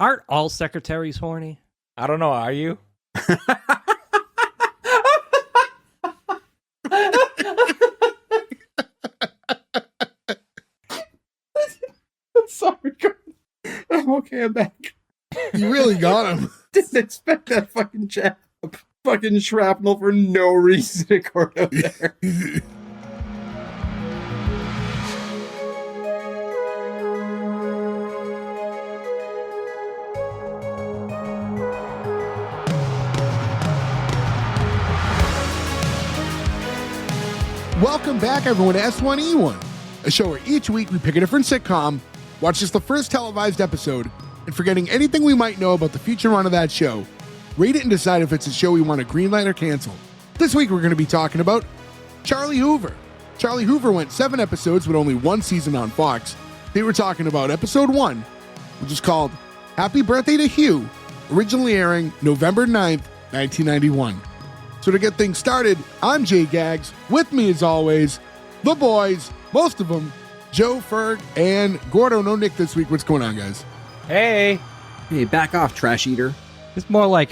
Aren't all secretaries horny? I don't know. Are you? Sorry, I'm okay. I'm back. You really got him. Didn't expect that fucking jab. Fucking shrapnel for no reason to go out there. Welcome back, everyone, to S1E1, a show where each week we pick a different sitcom, watch just the first televised episode, and forgetting anything we might know about the future run of that show, rate it and decide if it's a show we want to greenlight or cancel. This week we're going to be talking about Charlie Hoover. Charlie Hoover went 7 episodes with only 1 season on Fox. They were talking about episode 1, which is called Happy Birthday to Hugh, originally airing November 9th, 1991. So to get things started, I'm Jay Gags. With me, as always, the boys, most of them, Joe, Ferg, and Gordo. No Nick this week. What's going on, guys? Hey. Hey, back off, trash eater. It's more like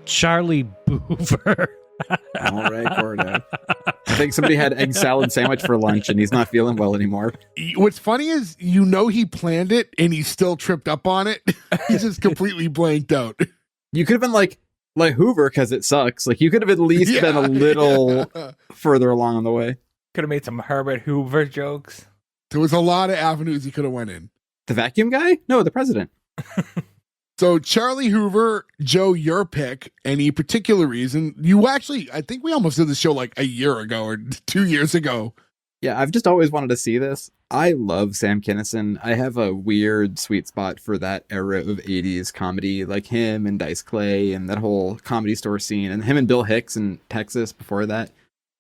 Charlie Boover. All right, Gordo. I think somebody had egg salad sandwich for lunch, and he's not feeling well anymore. What's funny is, you know, he planned it, and he still tripped up on it. He's just completely blanked out. You could have been like Hoover, because it sucks. Like, you could have at least been a little further along on the way. Could have made some Herbert Hoover jokes. There was a lot of avenues he could have went in. The vacuum guy? No, the president. So Charlie Hoover, Joe, your pick, any particular reason? You actually, I think we almost did this show like a year ago or 2 years ago. Yeah, I've just always wanted to see this. I love Sam Kinison. I have a weird sweet spot for that era of 80s comedy, like him and Dice Clay and that whole Comedy Store scene, and him and Bill Hicks in Texas before that.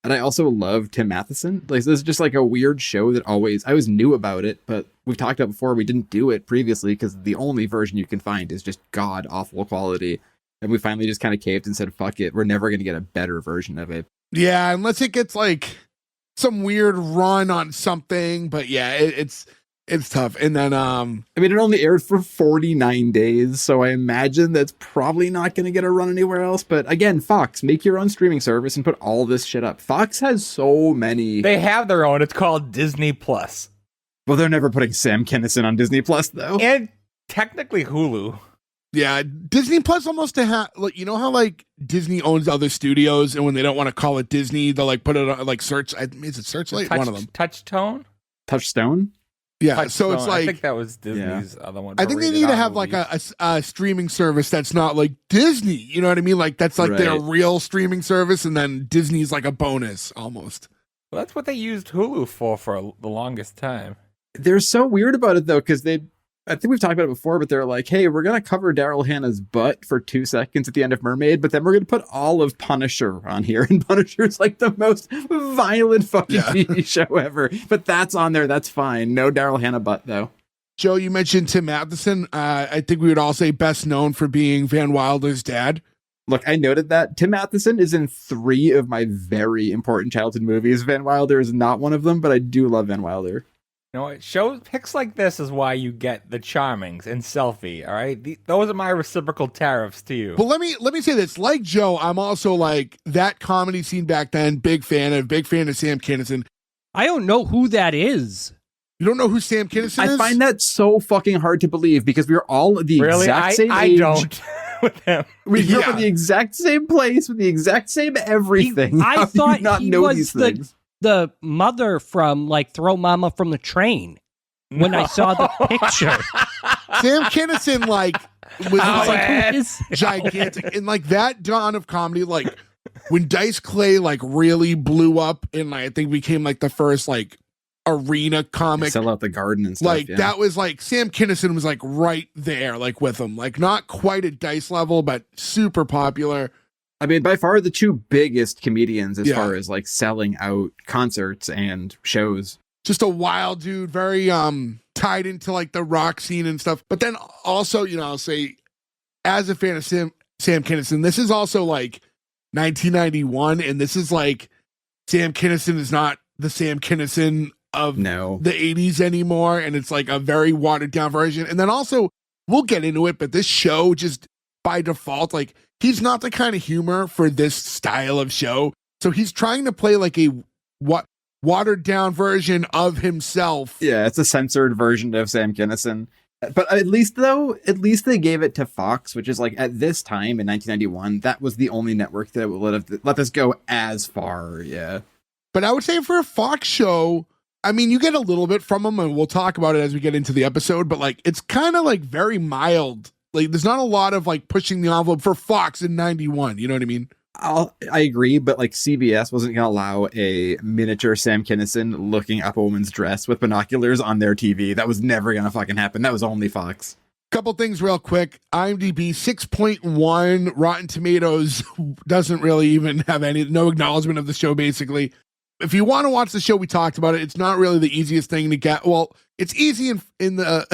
And I also love Tim Matheson. Like, this is just like a weird show that I always knew about it, but we've talked about before, we didn't do it previously because the only version you can find is just god awful quality. And we finally just kind of caved and said, fuck it, we're never going to get a better version of it. Yeah, unless it gets like some weird run on something, but yeah, it's tough. And then I mean, it only aired for 49 days, so I imagine that's probably not going to get a run anywhere else. But again, Fox, make your own streaming service and put all this shit up. Fox has so many. They have their own. It's called Disney Plus. Well, they're never putting Sam Kinison on Disney Plus, though. And technically Hulu. Yeah, Disney Plus almost to have, like, you know how like Disney owns other studios, and when they don't want to call it Disney, they'll like put it on like Search. Is it Searchlight? One of them. Touchstone. Yeah, Touchstone. So it's like, I think that was Disney's other one. I think they need to have like a streaming service that's not like Disney. You know what I mean? Like that's like their real streaming service, and then Disney's like a bonus almost. Well, that's what they used Hulu for the longest time. They're so weird about it though, because I think we've talked about it before, but they're like, hey, we're going to cover Daryl Hannah's butt for 2 seconds at the end of Mermaid, but then we're going to put all of Punisher on here. And Punisher's like the most violent fucking TV show ever. But that's on there. That's fine. No Daryl Hannah butt, though. Joe, you mentioned Tim Matheson. I think we would all say best known for being Van Wilder's dad. Look, I noted that. Tim Matheson is in 3 of my very important childhood movies. Van Wilder is not one of them, but I do love Van Wilder. You know what? Picks like this is why you get the Charmings and Selfie, all right? Those are my reciprocal tariffs to you. But let me say this. Like Joe, I'm also like that comedy scene back then, big fan of Sam Kinison. I don't know who that is. You don't know who Sam Kinison is? I find that so fucking hard to believe because we were all the exact same age. I don't with him. We grew up in the exact same place with the exact same everything. I thought do not he know was these things. The mother from like Throw Mama from the Train when I saw the picture. Sam Kinison was who is gigantic. And like that dawn of comedy, like when Dice Clay like really blew up and I think became like the first like arena comic. Sell Out the Garden and stuff. Like that was like Sam Kinison was like right there, like with him. Like not quite at Dice level, but super popular. I mean, by far the 2 biggest comedians as far as like selling out concerts and shows. Just a wild dude, very tied into like the rock scene and stuff. But then also, you know, I'll say as a fan of Sam Kinison, this is also like 1991, and this is like Sam Kinison is not the Sam Kinison of the 80s anymore, and it's like a very watered down version. And then also we'll get into it, but this show just by default, like he's not the kind of humor for this style of show. So he's trying to play like a watered down version of himself. Yeah, it's a censored version of Sam Kinison. But at least they gave it to Fox, which is like at this time in 1991, that was the only network that would let this go as far. Yeah. But I would say for a Fox show, I mean, you get a little bit from them, and we'll talk about it as we get into the episode, but like it's kind of like very mild. Like there's not a lot of like pushing the envelope for Fox in 91. You know what I mean? I agree, but like CBS wasn't going to allow a miniature Sam Kinison looking up a woman's dress with binoculars on their TV. That was never going to fucking happen. That was only Fox. Couple things real quick. IMDb 6.1. Rotten Tomatoes doesn't really even have no acknowledgement of the show, basically. If you want to watch the show, we talked about it. It's not really the easiest thing to get. Well, it's easy in the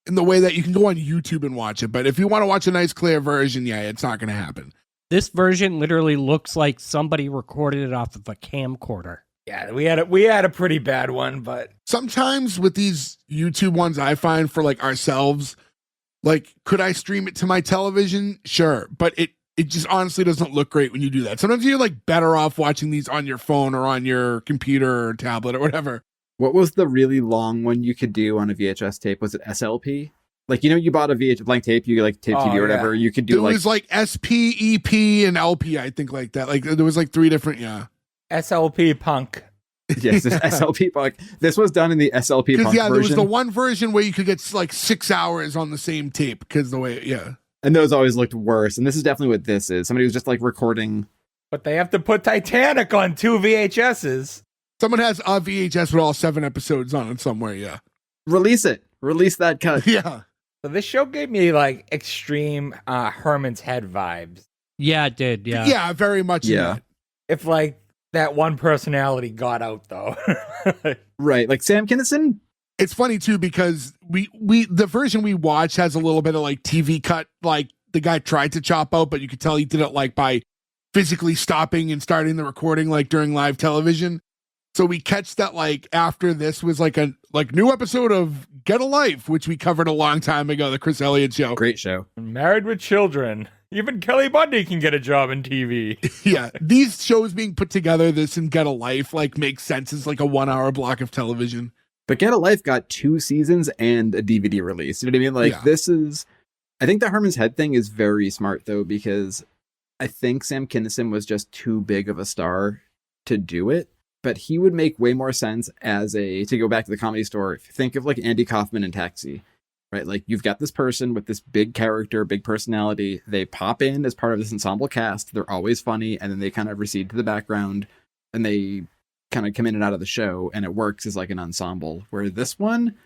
way that you can go on YouTube and watch it. But if you want to watch a nice, clear version, yeah, it's not going to happen. This version literally looks like somebody recorded it off of a camcorder. Yeah, we had a pretty bad one, but sometimes with these YouTube ones, I find for like ourselves, like, could I stream it to my television? Sure. But it just honestly doesn't look great when you do that. Sometimes you're like better off watching these on your phone or on your computer or tablet or whatever. What was the really long one you could do on a VHS tape? Was it SLP? Like, you know, you bought a blank tape, you like tape TV or whatever. Yeah. You could do it was like SP, EP, and LP, I think, like that. Like there was like 3 different, yeah. SLP punk. Yes, SLP punk. This was done in the SLP punk version. There was the one version where you could get like 6 hours on the same tape because the way, yeah. And those always looked worse. And this is definitely what this is. Somebody was just like recording. But they have to put Titanic on 2 VHSs. Someone has a VHS with all 7 episodes on it somewhere, yeah. Release it. Release that cut. Yeah. So this show gave me like extreme Herman's Head vibes. Yeah, it did. Yeah. Yeah, very much. Yeah. If like that one personality got out though. Right. Like Sam Kinison. It's funny too because we the version we watched has a little bit of like TV cut, like the guy tried to chop out, but you could tell he did it like by physically stopping and starting the recording like during live television. So we catch that like after this was like a new episode of Get a Life, which we covered a long time ago, the Chris Elliott show. Great show. Married with Children. Even Kelly Bundy can get a job in TV. Yeah, these shows being put together, this and Get a Life, like makes sense. It's like a 1-hour block of television. But Get a Life got 2 seasons and a DVD release. You know what I mean? Like This is, I think the Herman's Head thing is very smart though, because I think Sam Kinison was just too big of a star to do it. But he would make way more sense to go back to the Comedy Store. Think of like Andy Kaufman in Taxi, right? Like you've got this person with this big character, big personality. They pop in as part of this ensemble cast. They're always funny. And then they kind of recede to the background and they kind of come in and out of the show. And it works as like an ensemble, where this one,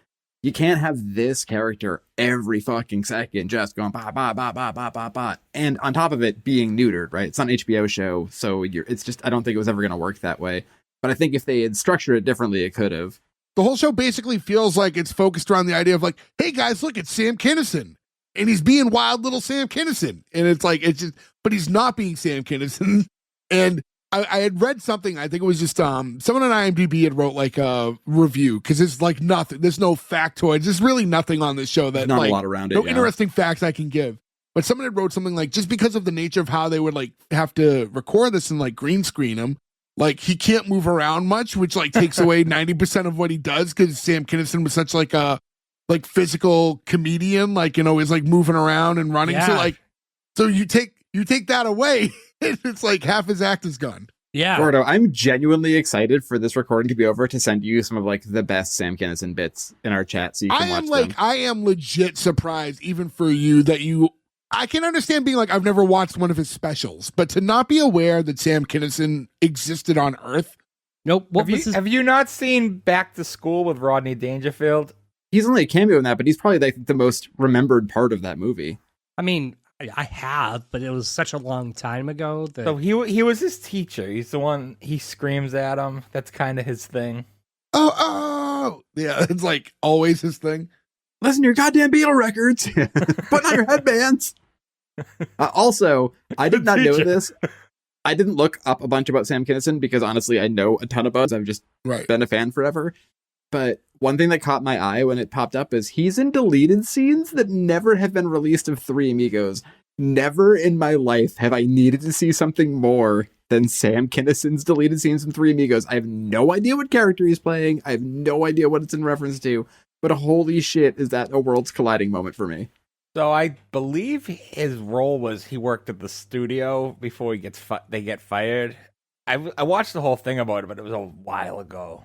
you can't have this character every fucking second just going ba ba ba ba ba ba ba, and on top of it being neutered, right? It's not an HBO show, so it's just, I don't think it was ever going to work that way. But I think if they had structured it differently, it could have. The whole show basically feels like it's focused around the idea of like, hey guys, look, it's Sam Kinison. And he's being wild little Sam Kinison. And it's like, it's just, but he's not being Sam Kinison. And I had read something, I think it was just someone on IMDb had wrote like a review, because it's like nothing. There's no factoids. There's really nothing on this show that not like, a lot around it. No interesting facts I can give. But someone had wrote something like, just because of the nature of how they would like have to record this and like green screen him, like he can't move around much, which like takes away 90% of what he does, because Sam Kinison was such like a like physical comedian, like, you know, is like moving around and running. Yeah. So you take that away, it's like half his act is gone. Yeah. Gordo, I'm genuinely excited for this recording to be over to send you some of like the best Sam Kinison bits in our chat so you can watch them. I am legit surprised, even for you, that I can understand being like, I've never watched one of his specials, but to not be aware that Sam Kinison existed on Earth. Nope. Have you not seen Back to School with Rodney Dangerfield? He's only a cameo in that, but he's probably like the most remembered part of that movie. I mean, I have, but it was such a long time ago that... So he was his teacher. He's the one, he screams at him. That's kind of his thing. Oh, yeah, it's like always his thing. Listen to your goddamn Beatle records. Put on your headbands. Also, I did not know this. I didn't look up a bunch about Sam Kinison because honestly, I know a ton about it. I've just been a fan forever. But one thing that caught my eye when it popped up is he's in deleted scenes that never have been released of Three Amigos. Never in my life have I needed to see something more than Sam Kinison's deleted scenes in Three Amigos. I have no idea what character he's playing. I have no idea what it's in reference to. But holy shit, is that a worlds colliding moment for me. So I believe his role was he worked at the studio before they get fired. I watched the whole thing about it, but it was a while ago.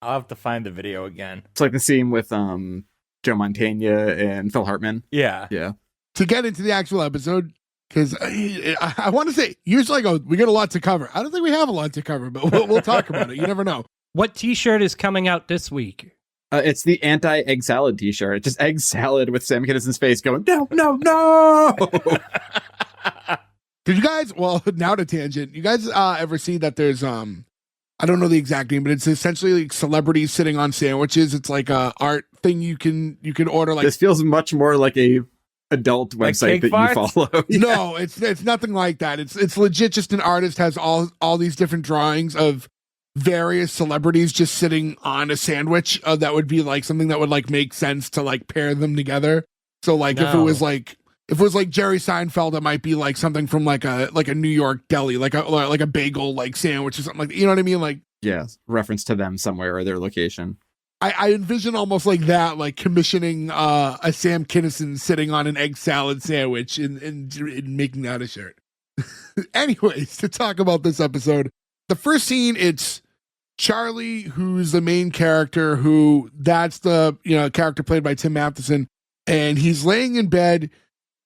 I'll have to find the video again. It's like the scene with Joe Mantegna and Phil Hartman. Yeah. Yeah. To get into the actual episode, because I want to say, usually I go, we got a lot to cover. I don't think we have a lot to cover, but we'll talk about it. You never know. What t-shirt is coming out this week? It's the anti-egg salad t-shirt. Just egg salad with Sam Kinison's face going, no, no, no! Did you guys, well, now to tangent, you guys ever see that there's, I don't know the exact name, but it's essentially like celebrities sitting on sandwiches. It's like a art thing you can order. Like, this feels much more like a adult Like website cake that you farts? follow. Yeah. No, it's nothing like that. It's legit just an artist has all these different drawings of various celebrities just sitting on a sandwich that would be like something that would like make sense to like pair them together. So like if it was like Jerry Seinfeld, it might be like something from like a New York deli, like a bagel like sandwich or something like that. You know what I mean? Like, Yeah, reference to them somewhere or their location. I envision almost like that, like commissioning a Sam Kinison sitting on an egg salad sandwich and making that a shirt. Anyways, to talk about this episode, the first scene, it's Charlie, who's the main character, that's the character played by Tim Matheson, and he's laying in bed,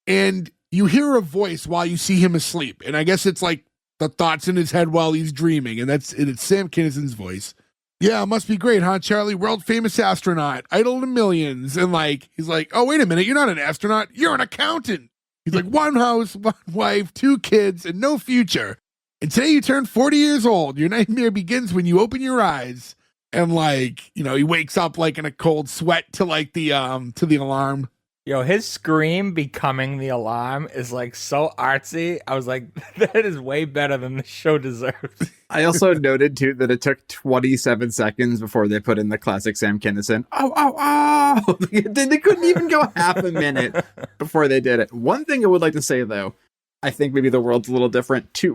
and you hear a voice while you see him asleep, and I guess it's like the thoughts in his head while he's dreaming, and it's Sam Kinison's voice. Yeah, must be great, huh, Charlie? World famous astronaut, idol to millions. And like, he's like, oh, wait a minute, you're not an astronaut, you're an accountant. He's like, one house, one wife, 2 kids, and no future. And today you turn 40 years old. Your nightmare begins when you open your eyes. And like, he wakes up like in a cold sweat to like the alarm. Yo, his scream becoming the alarm is like so artsy. I was like, that is way better than the show deserves. I also noted too that it took 27 seconds before they put in the classic Sam Kinison. Oh, oh, oh! They couldn't even go half a minute before they did it. One thing I would like to say though, I think maybe the world's a little different. 2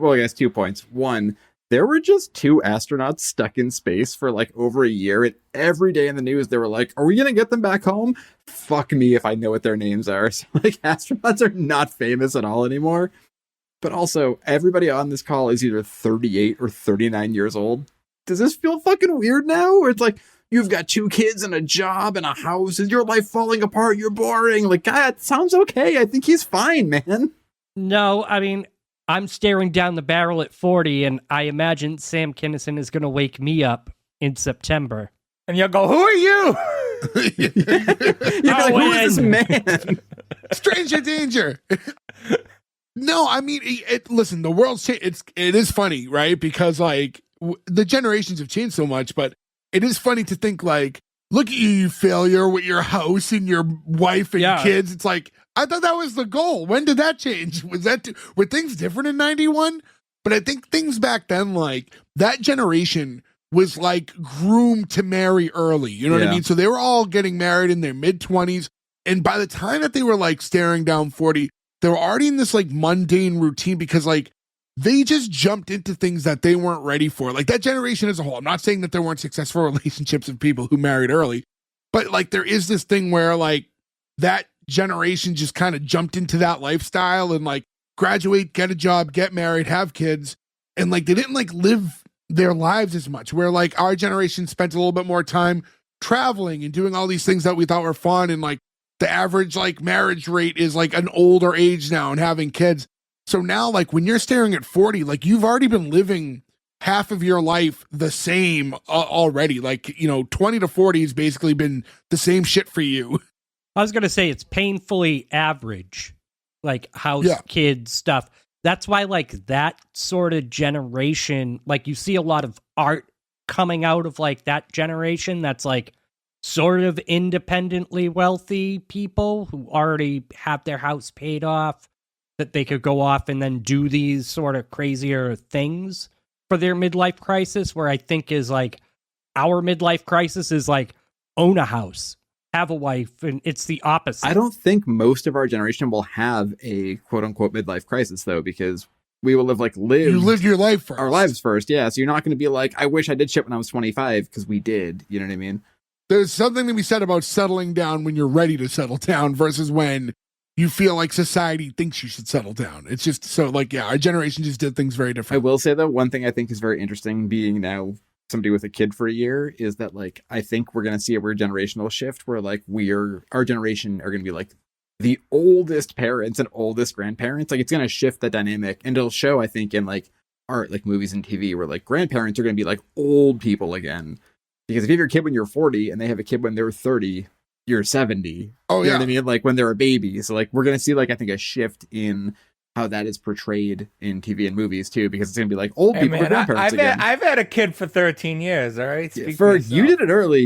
points. One, there were just 2 astronauts stuck in space for like over a year, and every day in the news they were like, are we gonna get them back home? Fuck me if I know what their names are. So like, astronauts are not famous at all anymore. But also, everybody on this call is either 38 or 39 years old. Does this feel fucking weird now? Where it's like, you've got 2 kids and a job and a house, is your life falling apart? You're boring. Like, God, sounds okay. I think he's fine, man. No, I mean, I'm staring down the barrel at 40, and I imagine Sam Kinison is going to wake me up in September. And you'll go, who are you? You're like, who is this man? Stranger danger. No, I mean, listen, the world's changed. It is funny, right? Because like the generations have changed so much, but it is funny to think like, look at you failure with your house and your wife and kids. It's like, I thought that was the goal. When did that change? Were things different in 91? But I think things back then, like that generation was like groomed to marry early. You know what I mean? So they were all getting married in their mid-20s. And by the time that they were like staring down 40, they were already in this like mundane routine because like they just jumped into things that they weren't ready for. Like that generation as a whole. I'm not saying that there weren't successful relationships of people who married early, but like there is this thing where like that generation just kind of jumped into that lifestyle and like graduate, get a job, get married, have kids. And like they didn't like live their lives as much, where like our generation spent a little bit more time traveling and doing all these things that we thought were fun. And like the average like marriage rate is like an older age now and having kids. So now like when you're staring at 40, like you've already been living half of your life the same already. Like, 20 to 40 has basically been the same shit for you. I was going to say it's painfully average, like house, kids, stuff. That's why like that sort of generation, like you see a lot of art coming out of like that generation that's like sort of independently wealthy people who already have their house paid off, that they could go off and then do these sort of crazier things for their midlife crisis, where I think is like our midlife crisis is like own a house, have a wife, and it's the opposite. I don't think most of our generation will have a quote unquote midlife crisis though, because we will have you lived your life first. Our lives first, yeah. So you're not going to be like, I wish I did shit when I was 25, because we did. You know what I mean? There's something to be said about settling down when you're ready to settle down versus when you feel like society thinks you should settle down. It's just so our generation just did things very different. I will say though, one thing I think is very interesting, being now somebody with a kid for a year, is that like I think we're going to see a weird generational shift where like our generation are going to be like the oldest parents and oldest grandparents. Like it's going to shift the dynamic, and it'll show, I think, in like art, like movies and TV, where like grandparents are going to be like old people again. Because if you have your kid when you're 40 and they have a kid when they're 30, you're 70. Oh, you know what I mean? Like when they're a baby. So like we're going to see like, I think, a shift in how that is portrayed in TV and movies too, because it's going to be like old people with grandparents again. I've had a kid for 13 years, all right? You did it early.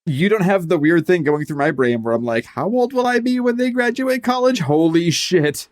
You don't have the weird thing going through my brain where I'm like, how old will I be when they graduate college? Holy shit.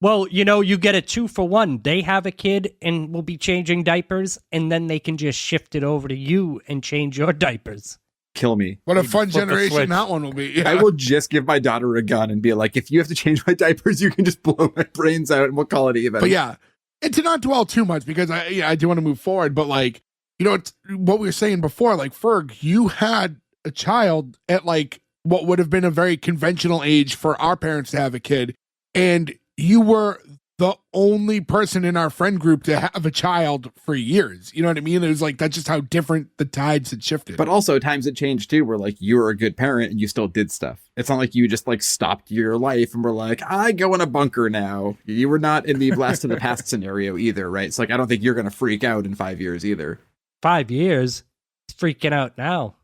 Well, you get a 2-for-1. They have a kid and will be changing diapers, and then they can just shift it over to you and change your diapers. Kill me. What a fun generation that one will be. Yeah. I will just give my daughter a gun and be like, if you have to change my diapers, you can just blow my brains out and we'll call it even. But yeah, and to not dwell too much, because I do want to move forward, but like, it's what we were saying before, like Ferg, you had a child at like what would have been a very conventional age for our parents to have a kid, and you were the only person in our friend group to have a child for years. You know what I mean? It was like, that's just how different the tides had shifted. But also times had changed too, where like you were a good parent and you still did stuff. It's not like you just like stopped your life and were like, I go in a bunker now. You were not in the blast to the past scenario either, right? It's like, I don't think you're going to freak out in 5 years either. 5 years? He's freaking out now.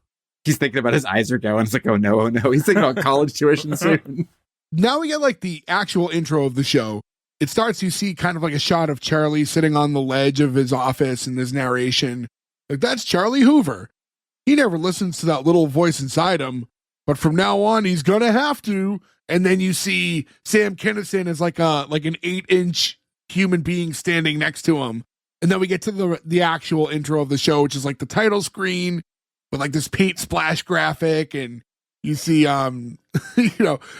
He's thinking about his eyes are going. It's like, oh no. He's thinking about college tuition soon. Now we get like the actual intro of the show. It starts, you see kind of like a shot of Charlie sitting on the ledge of his office, and there's narration. Like, that's Charlie Hoover. He never listens to that little voice inside him, but from now on, he's going to have to. And then you see Sam Kinison as like an 8-inch human being standing next to him. And then we get to the actual intro of the show, which is like the title screen with like this paint splash graphic, and you see,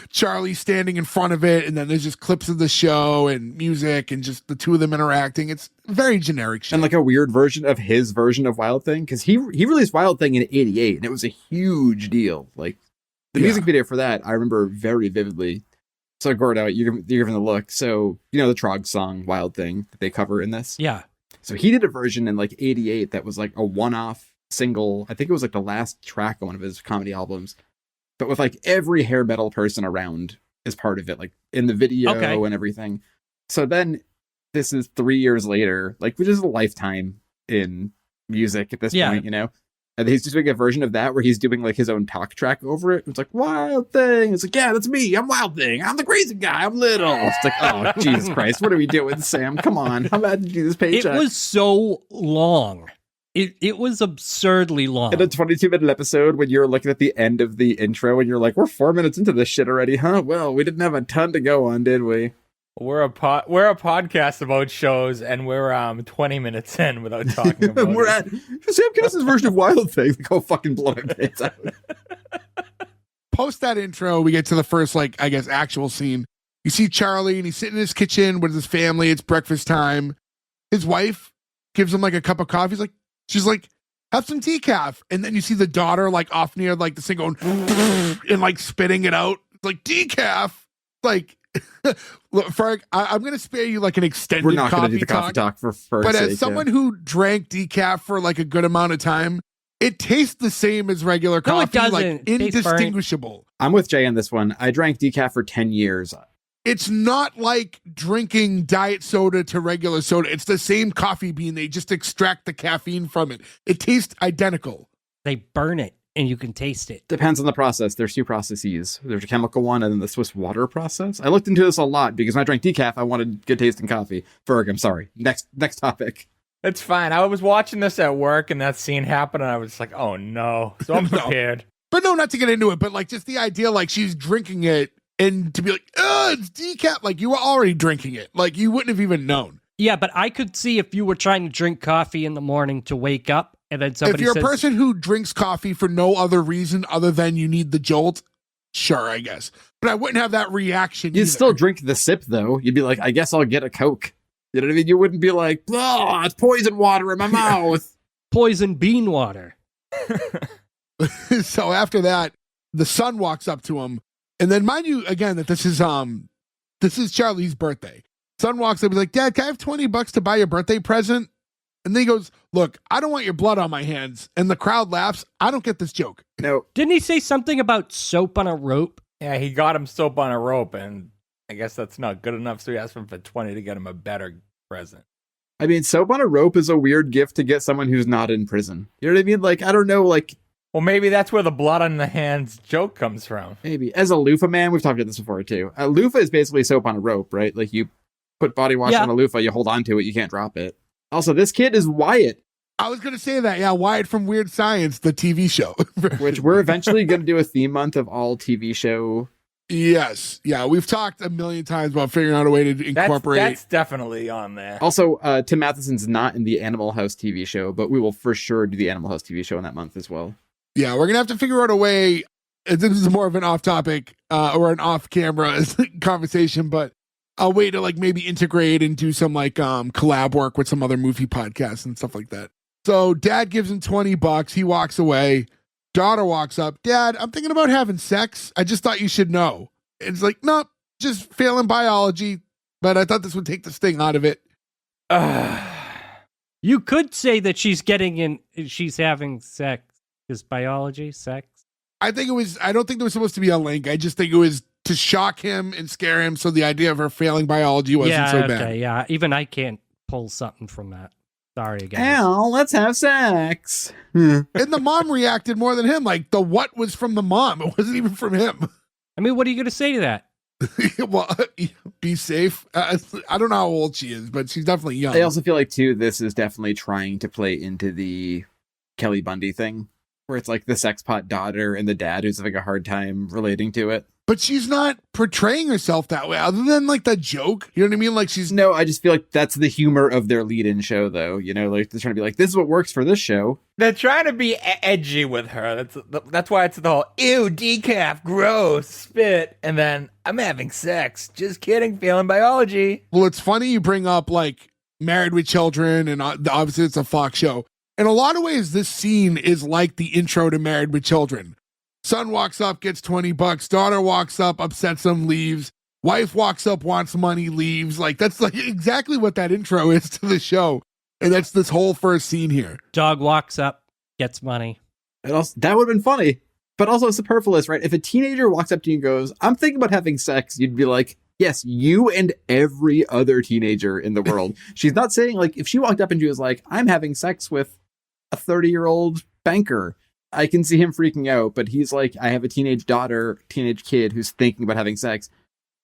Charlie standing in front of it, and then there's just clips of the show and music and just the two of them interacting. It's very generic shit. And like a weird version of his version of Wild Thing, because he released Wild Thing in '88, and it was a huge deal. Like the music video for that, I remember very vividly. So Gordo, you're giving the look. So the Trog song Wild Thing that they cover in this. Yeah. So he did a version in like '88 that was like a one-off single. I think it was like the last track on one of his comedy albums. But with like every hair metal person around is part of it, like in the video and everything. So then this is 3 years later, like, which is a lifetime in music at this point, And he's just doing a version of that where he's doing like his own talk track over it. It's like, Wild Thing. It's like, yeah, that's me. I'm Wild Thing. I'm the crazy guy. I'm little. It's like, oh, Jesus Christ. What are we doing, Sam? Come on. How about to do this paycheck? It was so long. It was absurdly long. In a 22-minute episode, when you're looking at the end of the intro and you're like, we're 4 minutes into this shit already, huh? Well, we didn't have a ton to go on, did we? We're a podcast about shows, and we're 20 minutes in without talking about we're at Sam Kinison's version of Wild Thing. Go fucking blow my pants out. Post that intro, we get to the first, like, I guess, actual scene. You see Charlie, and he's sitting in his kitchen with his family. It's breakfast time. His wife gives him like a cup of coffee. She's like, have some decaf. And then you see the daughter like off near like the thing going and like spitting it out. It's like, decaf. Like, look, Ferg, I'm going to spare you like an extended We're not going to do the coffee talk for But sake, as someone who drank decaf for like a good amount of time, it tastes the same as regular coffee. No, it doesn't. Like indistinguishable. I'm with Jay on this one. I drank decaf for 10 years. It's not like drinking diet soda to regular soda. It's the same coffee bean. They just extract the caffeine from it. It tastes identical. They burn it and you can taste it. Depends on the process. There's two processes. There's a chemical one and then the Swiss water process. I looked into this a lot because when I drank decaf, I wanted good tasting coffee. Ferg, I'm sorry. Next topic. It's fine. I was watching this at work and that scene happened and I was like, oh no. So I'm prepared. But no, not to get into it, but like just the idea, like she's drinking it and to be like, it's decaf. Like you were already drinking it. Like you wouldn't have even known. Yeah, but I could see if you were trying to drink coffee in the morning to wake up, and then somebody If you're says, a person who drinks coffee for no other reason other than you need the jolt, sure, I guess. But I wouldn't have that reaction. You'd either. still drink the sip, though. You'd be like, I guess I'll get a Coke. You know what I mean? You wouldn't be like, oh, it's poison water in my mouth. poison bean water. So after that, the son walks up to him, and then mind you again that this is Charlie's birthday. Son walks up, he's like, Dad, can I have $20 to buy your birthday present? And then he goes, look, I don't want your blood on my hands. And the crowd laughs. I don't get this joke. No. Didn't he say something about soap on a rope? Yeah, he got him soap on a rope, and I guess that's not good enough, so he asked him for 20 to get him a better present. I mean, soap on a rope is a weird gift to get someone who's not in prison. You know what I mean? Like, I don't know, like... Well, maybe that's where the blood on the hands joke comes from. Maybe. As a loofah man, we've talked about this before, too. A loofah is basically soap on a rope, right? Like, you put body wash on a loofah, you hold on to it, you can't drop it. Also, this kid is Wyatt. I was going to say that. Yeah, Wyatt from Weird Science, the TV show. Which we're eventually going to do a theme month of all TV show. Yes. Yeah, we've talked a million times about figuring out a way to incorporate. That's definitely on there. Also, Tim Matheson's not in the Animal House TV show, but we will for sure do the Animal House TV show in that month as well. Yeah, we're going to have to figure out a way. This is more of an off-topic or an off-camera conversation, but a way to like maybe integrate and do some like collab work with some other movie podcasts and stuff like that. So dad gives him $20. He walks away. Daughter walks up. Dad, I'm thinking about having sex. I just thought you should know. It's like, nope, just failing biology. But I thought this would take the sting out of it. You could say that she's having sex. Is biology sex? I don't think there was supposed to be a link. I just think it was to shock him and scare him. So the idea of her failing biology wasn't so bad. Yeah, even I can't pull something from that. Sorry again. Al, let's have sex. And the mom reacted more than him. Like the what was from the mom. It wasn't even from him. I mean, what are you going to say to that? Well, be safe. I don't know how old she is, but she's definitely young. I also feel like, too, this is definitely trying to play into the Kelly Bundy thing, where it's like the sex pot daughter and the dad who's having a hard time relating to it. But she's not portraying herself that way, other than like the joke. You know what I mean? Like she's no. I just feel like that's the humor of their lead-in show, though. You know, like they're trying to be like, this is what works for this show. They're trying to be edgy with her. That's why it's the whole ew, decaf, gross, spit, and then I'm having sex. Just kidding, failing biology. Well, it's funny you bring up like Married with Children, and obviously it's a Fox show. In a lot of ways, this scene is like the intro to Married with Children. Son walks up, gets $20. Daughter walks up, upsets him, leaves. Wife walks up, wants money, leaves. Like that's like exactly what that intro is to the show. And that's this whole first scene here. Dog walks up, gets money. And also, that would have been funny, but also superfluous, right? If a teenager walks up to you and goes, I'm thinking about having sex, you'd be like, yes, you and every other teenager in the world. She's not saying, like, if she walked up and she was like, I'm having sex with a 30-year-old banker, I can see him freaking out, but he's like, I have a teenage kid who's thinking about having sex.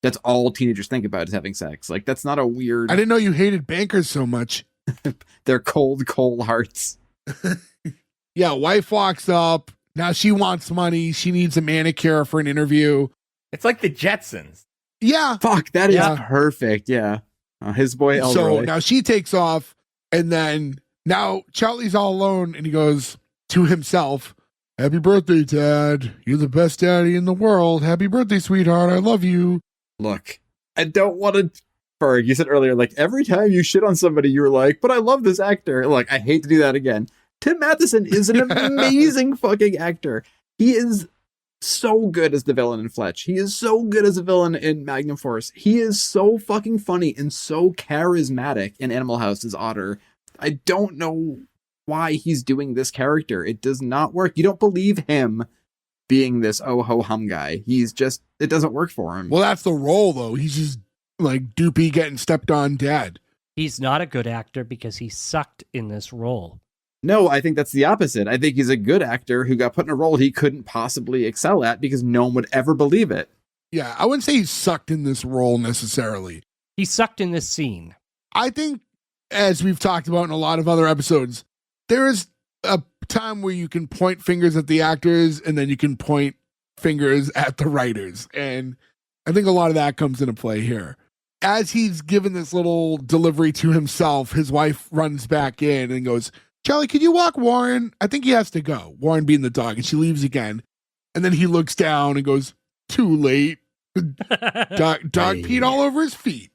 That's all teenagers think about is having sex. Like, that's not a weird... I didn't know you hated bankers so much. They're cold hearts. Yeah, wife walks up. Now she wants money. She needs a manicure for an interview. It's like the Jetsons. Yeah. Fuck, that is perfect. Yeah. His boy Elroy. So now she takes off, and then now Charlie's all alone, and he goes to himself, happy birthday, Dad. You're the best daddy in the world. Happy birthday, sweetheart. I love you. Look, I don't want to... Ferg, you said earlier, like, every time you shit on somebody, you're like, but I love this actor. Like, I hate to do that again. Tim Matheson is an amazing fucking actor. He is so good as the villain in Fletch. He is so good as a villain in Magnum Force. He is so fucking funny and so charismatic in Animal House as Otter. I don't know why he's doing this character. It does not work. You don't believe him being this oh-ho-hum guy. He's just, it doesn't work for him. Well, that's the role, though. He's just like doopy getting stepped on dad. He's not a good actor because he sucked in this role. No, I think that's the opposite. I think he's a good actor who got put in a role he couldn't possibly excel at because no one would ever believe it. Yeah, I wouldn't say he sucked in this role necessarily. He sucked in this scene. I think, as we've talked about in a lot of other episodes, there is a time where you can point fingers at the actors and then you can point fingers at the writers. And I think a lot of that comes into play here. as he's given this little delivery to himself, his wife runs back in and goes, Charlie, could you walk Warren? I think he has to go. Warren being the dog. And she leaves again. And then he looks down and goes, too late. Dog peed all over his feet.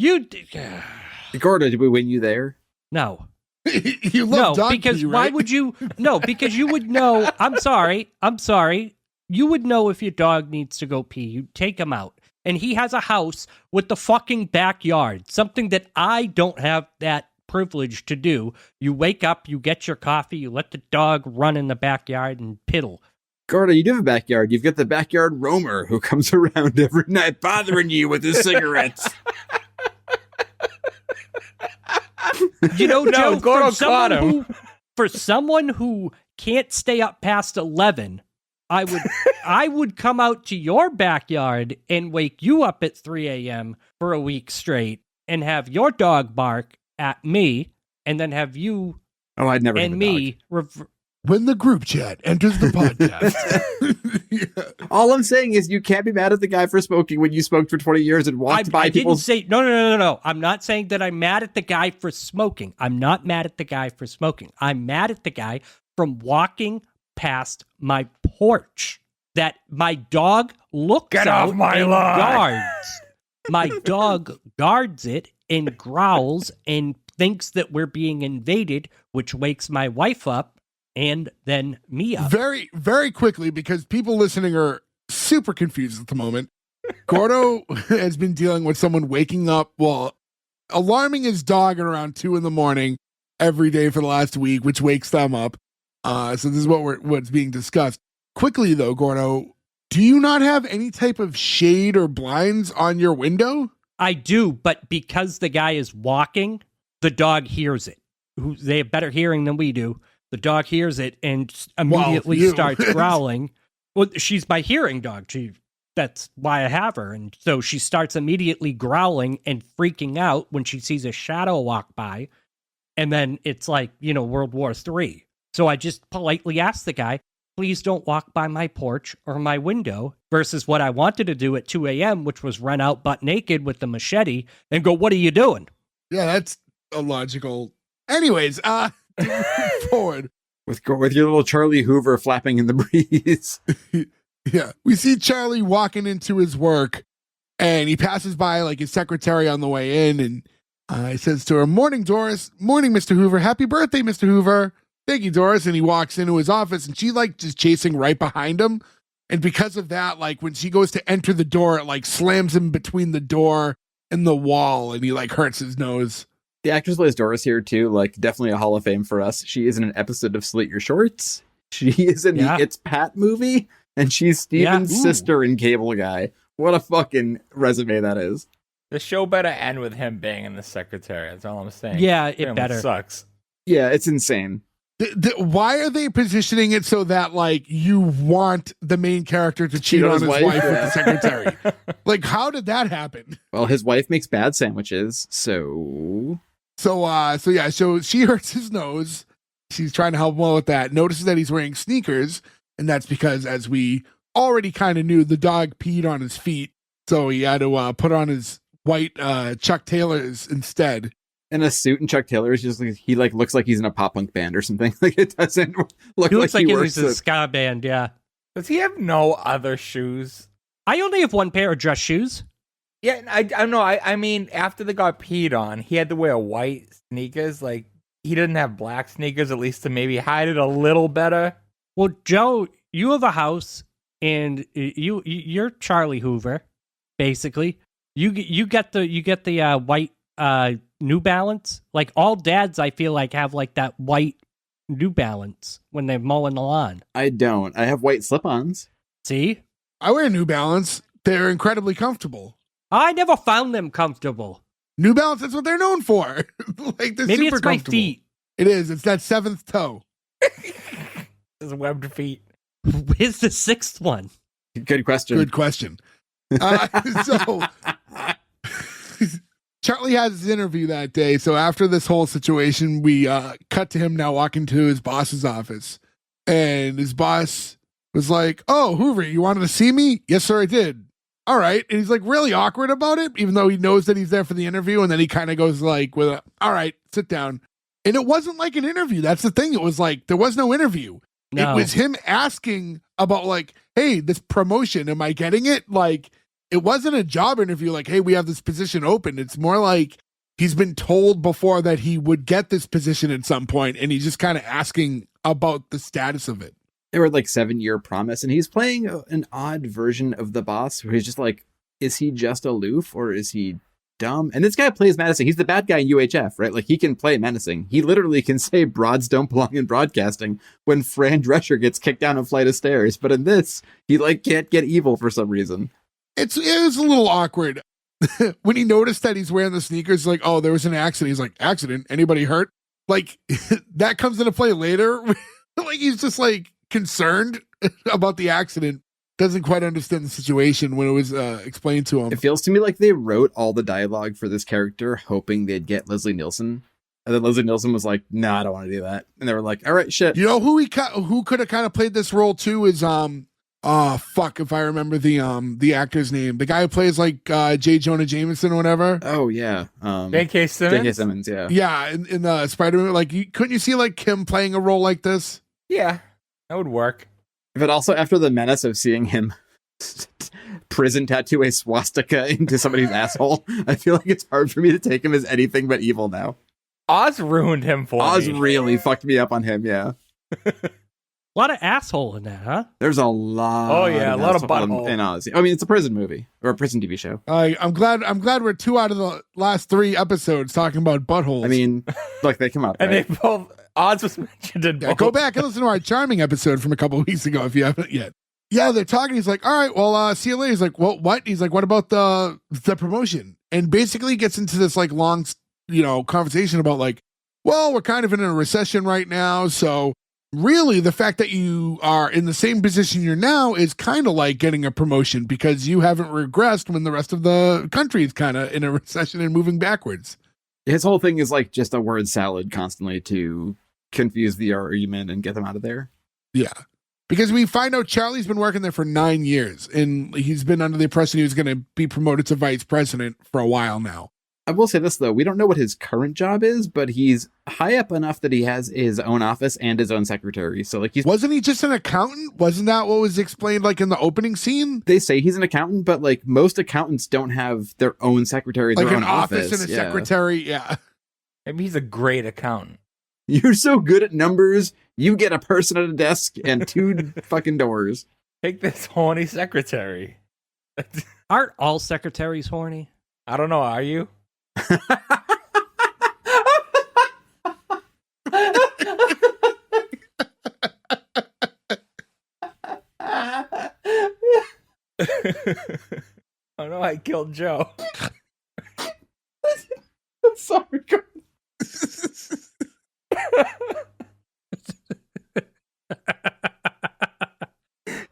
Gordo, did we win you there? No. You love dog because pee, right? why would you? No, because you would know. I'm sorry. You would know if your dog needs to go pee. You take him out. And he has a house with the fucking backyard, something that I don't have that privilege to do. You wake up, you get your coffee, you let the dog run in the backyard and piddle. Gordo, you do have a backyard. You've got the backyard roamer who comes around every night bothering you with his cigarettes. You know, Joe, Gordo caught him. For someone who can't stay up past 11, I would come out to your backyard and wake you up at 3 a.m. for a week straight and have your dog bark at me and then have you I'd never and me. When the group chat enters the podcast. Yeah. All I'm saying is you can't be mad at the guy for smoking when you smoked for 20 years and walked by people. I didn't say, no. I'm not saying that I'm mad at the guy for smoking. I'm not mad at the guy for smoking. I'm mad at the guy from walking past my porch that my dog looks Get out off my and lawn. guards. My dog guards it and growls and thinks that we're being invaded, which wakes my wife up and then me up. Very, very quickly, because people listening are super confused at the moment. Gordo has been dealing with someone waking up, alarming his dog at around 2 a.m. every day for the last week, which wakes them up. So this is what's being discussed. Quickly, though, Gordo, do you not have any type of shade or blinds on your window? I do, but because the guy is walking, the dog hears it. They have better hearing than we do. The dog hears it and immediately starts growling. Well, she's my hearing dog. That's why I have her. And so she starts immediately growling and freaking out when she sees a shadow walk by. And then it's like, World War III. So I just politely asked the guy, please don't walk by my porch or my window, versus what I wanted to do at 2 a.m., which was run out butt naked with the machete and go, what are you doing? Yeah, that's illogical. Anyways, forward. With your little Charlie Hoover flapping in the breeze. Yeah, we see Charlie walking into his work, and he passes by like his secretary on the way in, and he says to her, morning, Doris. Morning, Mr. Hoover. Happy birthday, Mr. Hoover. Thank you, Doris. And he walks into his office, and she just chasing right behind him. And because of that, when she goes to enter the door, it slams him between the door and the wall, and he hurts his nose. The actress plays Doris here too, definitely a Hall of Fame for us. She is in an episode of Slit Your Shorts. She is in the It's Pat movie, and she's Steven's sister in Cable Guy. What a fucking resume that is. The show better end with him banging the secretary. That's all I'm saying. Yeah, it better. Sucks. Yeah, it's insane. Why are they positioning it so that you want the main character to cheat on his wife with the secretary? How did that happen? Well, his wife makes bad sandwiches, so she hurts his nose. She's trying to help him out with that. Notices that he's wearing sneakers, and that's because, as we already kind of knew, the dog peed on his feet, so he had to put on his white Chuck Taylors instead. In a suit, and Chuck Taylor is just he looks like he's in a pop punk band or something. It doesn't look he looks like he he's in a ska band. Yeah. Does he have no other shoes? I only have one pair of dress shoes. Yeah, I don't know. I mean, after they got peed on, he had to wear white sneakers. He didn't have black sneakers, at least to maybe hide it a little better. Well, Joe, you have a house, and you're Charlie Hoover, basically. You get the white New Balance. All dads, I feel have that white New Balance when they're mowing the lawn. I don't. I have white slip-ons. See? I wear New Balance. They're incredibly comfortable. I never found them comfortable. New Balance, that's what they're known for. They're Maybe super it's my comfortable. feet. It is. It's that seventh toe. His webbed feet. Where's the sixth one? Good question. Good question. So Charlie has his interview that day. So after this whole situation, we cut to him now walking to his boss's office. And his boss was like, oh, Hoover, you wanted to see me? Yes, sir, I did. all right. And he's like really awkward about it, even though he knows that he's there for the interview. And then he kind of goes like, all right, sit down. And it wasn't like an interview. That's the thing. It was like, there was no interview. No. It was him asking about like, hey, this promotion, am I getting it? Like, it wasn't a job interview. Like, hey, we have this position open. It's more like he's been told before that he would get this position at some point, and he's just kind of asking about the status of it. They were like 7-year promise, and he's playing an odd version of the boss where he's just like, is he just aloof or is he dumb? And this guy plays menacing. He's the bad guy in UHF, right? Like, he can play menacing. He literally can say broads don't belong in broadcasting when Fran Drescher gets kicked down a flight of stairs. But in this, he like can't get evil for some reason. It was a little awkward. When he noticed that he's wearing the sneakers, like, oh, there was an accident. He's like, accident? Anybody hurt? Like, that comes into play later. Like, he's just like concerned about the accident. Doesn't quite understand the situation when it was explained to him. It feels to me like they wrote all the dialogue for this character hoping they'd get Leslie Nielsen. And then Leslie Nielsen was like, no, I don't want to do that. And they were like, all right, shit. You know who could have kind of played this role too is fuck if I remember the actor's name. The guy who plays like J. Jonah Jameson or whatever. Oh yeah. J.K. Simmons? J.K. Simmons, yeah. Yeah, in the Spider-Man, like couldn't you see like Kim playing a role like this? Yeah, that would work. But also after the menace of seeing him prison tattoo a swastika into somebody's asshole, I feel like it's hard for me to take him as anything but evil now. Oz ruined him for me. Oz really fucked me up on him, yeah. A lot of asshole in that, huh? There's a lot. Oh yeah, a lot of butthole in Oz. I mean, it's a prison movie or a prison TV show. I'm glad we're 2 out of the last 3 episodes talking about buttholes. I mean, look, they come up, and right? they both. Oz was mentioned in both. Go back and listen to our charming episode from a couple of weeks ago if you haven't yet. Yeah, they're talking. He's like, all right, well, see you later. He's like, well, what? He's like, what about the promotion? And basically gets into this like long, conversation about like, well, we're kind of in a recession right now, so really the fact that you are in the same position you're now is kind of like getting a promotion because you haven't regressed when the rest of the country is kind of in a recession and moving backwards. His whole thing is like just a word salad constantly to confuse the argument and get them out of there. Yeah. Because we find out Charlie's been working there for 9 years and he's been under the impression he was going to be promoted to vice president for a while now. I will say this, though. We don't know what his current job is, but he's high up enough that he has his own office and his own secretary. So, like, wasn't he just an accountant? Wasn't that what was explained, like, in the opening scene? They say he's an accountant, but, like, most accountants don't have their own secretary, like their an own office and a secretary, yeah. Maybe he's a great accountant. You're so good at numbers, you get a person at a desk and 2 fucking doors. Take this horny secretary. Aren't all secretaries horny? I don't know, are you? Oh no, I killed Joe. Sorry, God.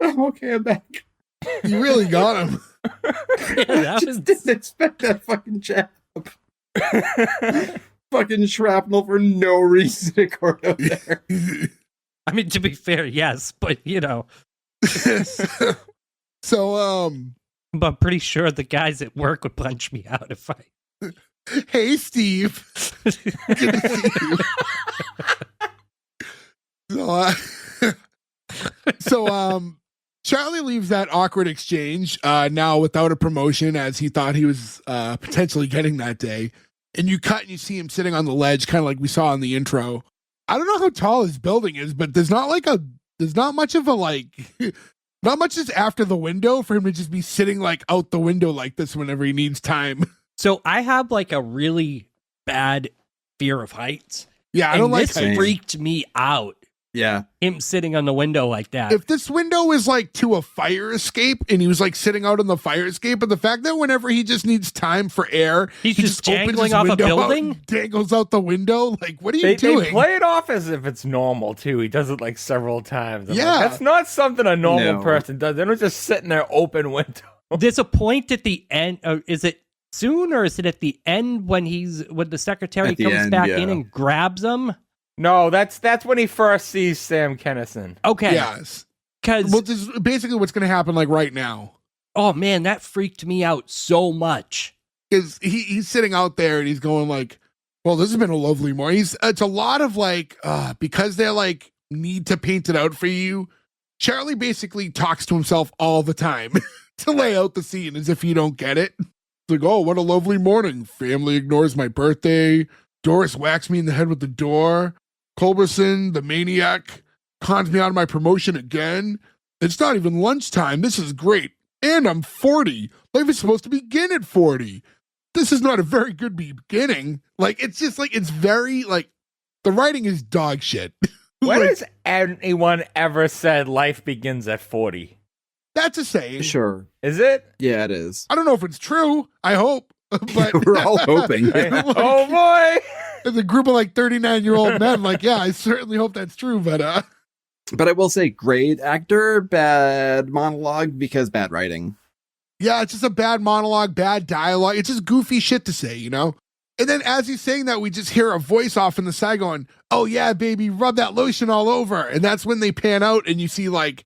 Okay, I'm back. You really got him. I just didn't expect that fucking jab. Fucking shrapnel for no reason to court out there. I mean, to be fair, yes, but So, but I'm pretty sure the guys at work would punch me out if I. Hey, Steve. Good to see you. So, Charlie leaves that awkward exchange now without a promotion as he thought he was potentially getting that day. And you cut and you see him sitting on the ledge, kind of like we saw in the intro. I don't know how tall his building is, but there's not much of a like, not much is after the window for him to just be sitting like out the window like this whenever he needs time. So I have like a really bad fear of heights. Yeah, I don't like this freaked me out. Yeah. Him sitting on the window like that. If this window is like to a fire escape and he was like sitting out on the fire escape, but the fact that whenever he just needs time for air, he's just dangling off a building, dangles out the window. Like, what are you doing? They play it off as if it's normal too. He does it like several times. Yeah. Like, that's not something a normal person does. They don't just sit in their open window. There's a point at the end. Is it soon or is it at the end when the secretary comes back in and grabs him? No, that's when he first sees Sam Kinison. Okay. Yes. Because this is basically what's going to happen like right now. Oh man, that freaked me out so much. Because he's sitting out there and he's going like, well, this has been a lovely morning. It's a lot of like, because they're like, need to paint it out for you. Charlie basically talks to himself all the time to lay out the scene as if you don't get it. It's like, oh, what a lovely morning. Family ignores my birthday. Doris whacks me in the head with the door. Culberson, the maniac, cons me out of my promotion again. It's not even lunchtime. This is great. And I'm 40. Life is supposed to begin at 40. This is not a very good beginning. Like, it's just like, it's very like, the writing is dog shit. When Like, has anyone ever said life begins at 40? that's a saying. Sure. Is it? Yeah, it is. I don't know if it's true. I hope. But We're all hoping. Oh boy! as a group of like 39-year-old men, like, yeah, I certainly hope that's true. But But I will say, great actor, bad monologue because bad writing. yeah, it's just a bad monologue, bad dialogue. It's just goofy shit to say, you know? And then as he's saying that, we just hear a voice off in the side going, oh yeah, baby, rub that lotion all over. And that's when they pan out and you see like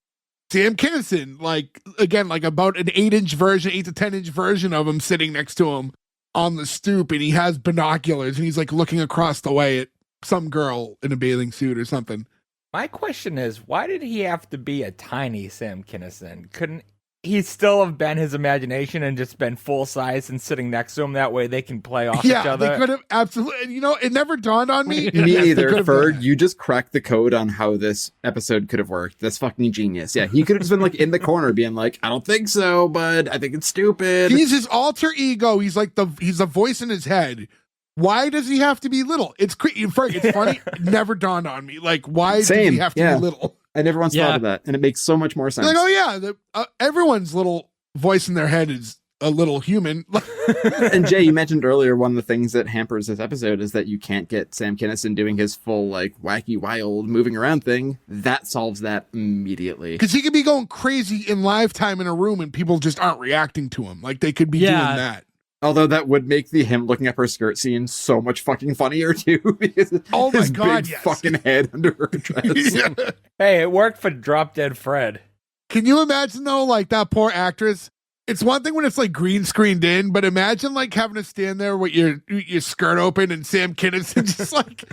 Sam Kinison, like, again, like about an 8 to 10-inch version of him sitting next to him on the stoop. And he has binoculars and he's like looking across the way at some girl in a bathing suit or something. My question is, why did he have to be a tiny Sam Kinison? Couldn't he still have been his imagination and just been full size and sitting next to him? That way they can play off each Yeah, other. they could have absolutely, you know, it never dawned on me. Me Yes, they either, could have done Ferg. that. You just cracked the code on how this episode could have worked. That's fucking genius. Yeah, he could have just been like in the corner being like, I don't think so, but I think it's stupid. He's his alter ego. He's like he's a voice in his head. Why does he have to be little? It's Ferg, it's funny. It never dawned on me. Like, why does Same, he have to yeah. be little? I never once Yeah. thought of that, and it makes so much more sense. Like, oh yeah, everyone's little voice in their head is a little human. And Jay, you mentioned earlier one of the things that hampers this episode is that you can't get Sam Kinison doing his full, like, wacky, wild, moving around thing. That solves that immediately. Because he could be going crazy in live time in a room and people just aren't reacting to him. Like, they could be doing that. Although that would make the him looking up her skirt scene so much fucking funnier, too. Because Oh my his God, big yes. fucking head under her dress. Yeah. Hey, it worked for Drop Dead Fred. Can you imagine though, like that poor actress? It's one thing when it's like green screened in, but imagine like having to stand there with your skirt open and Sam Kinison just like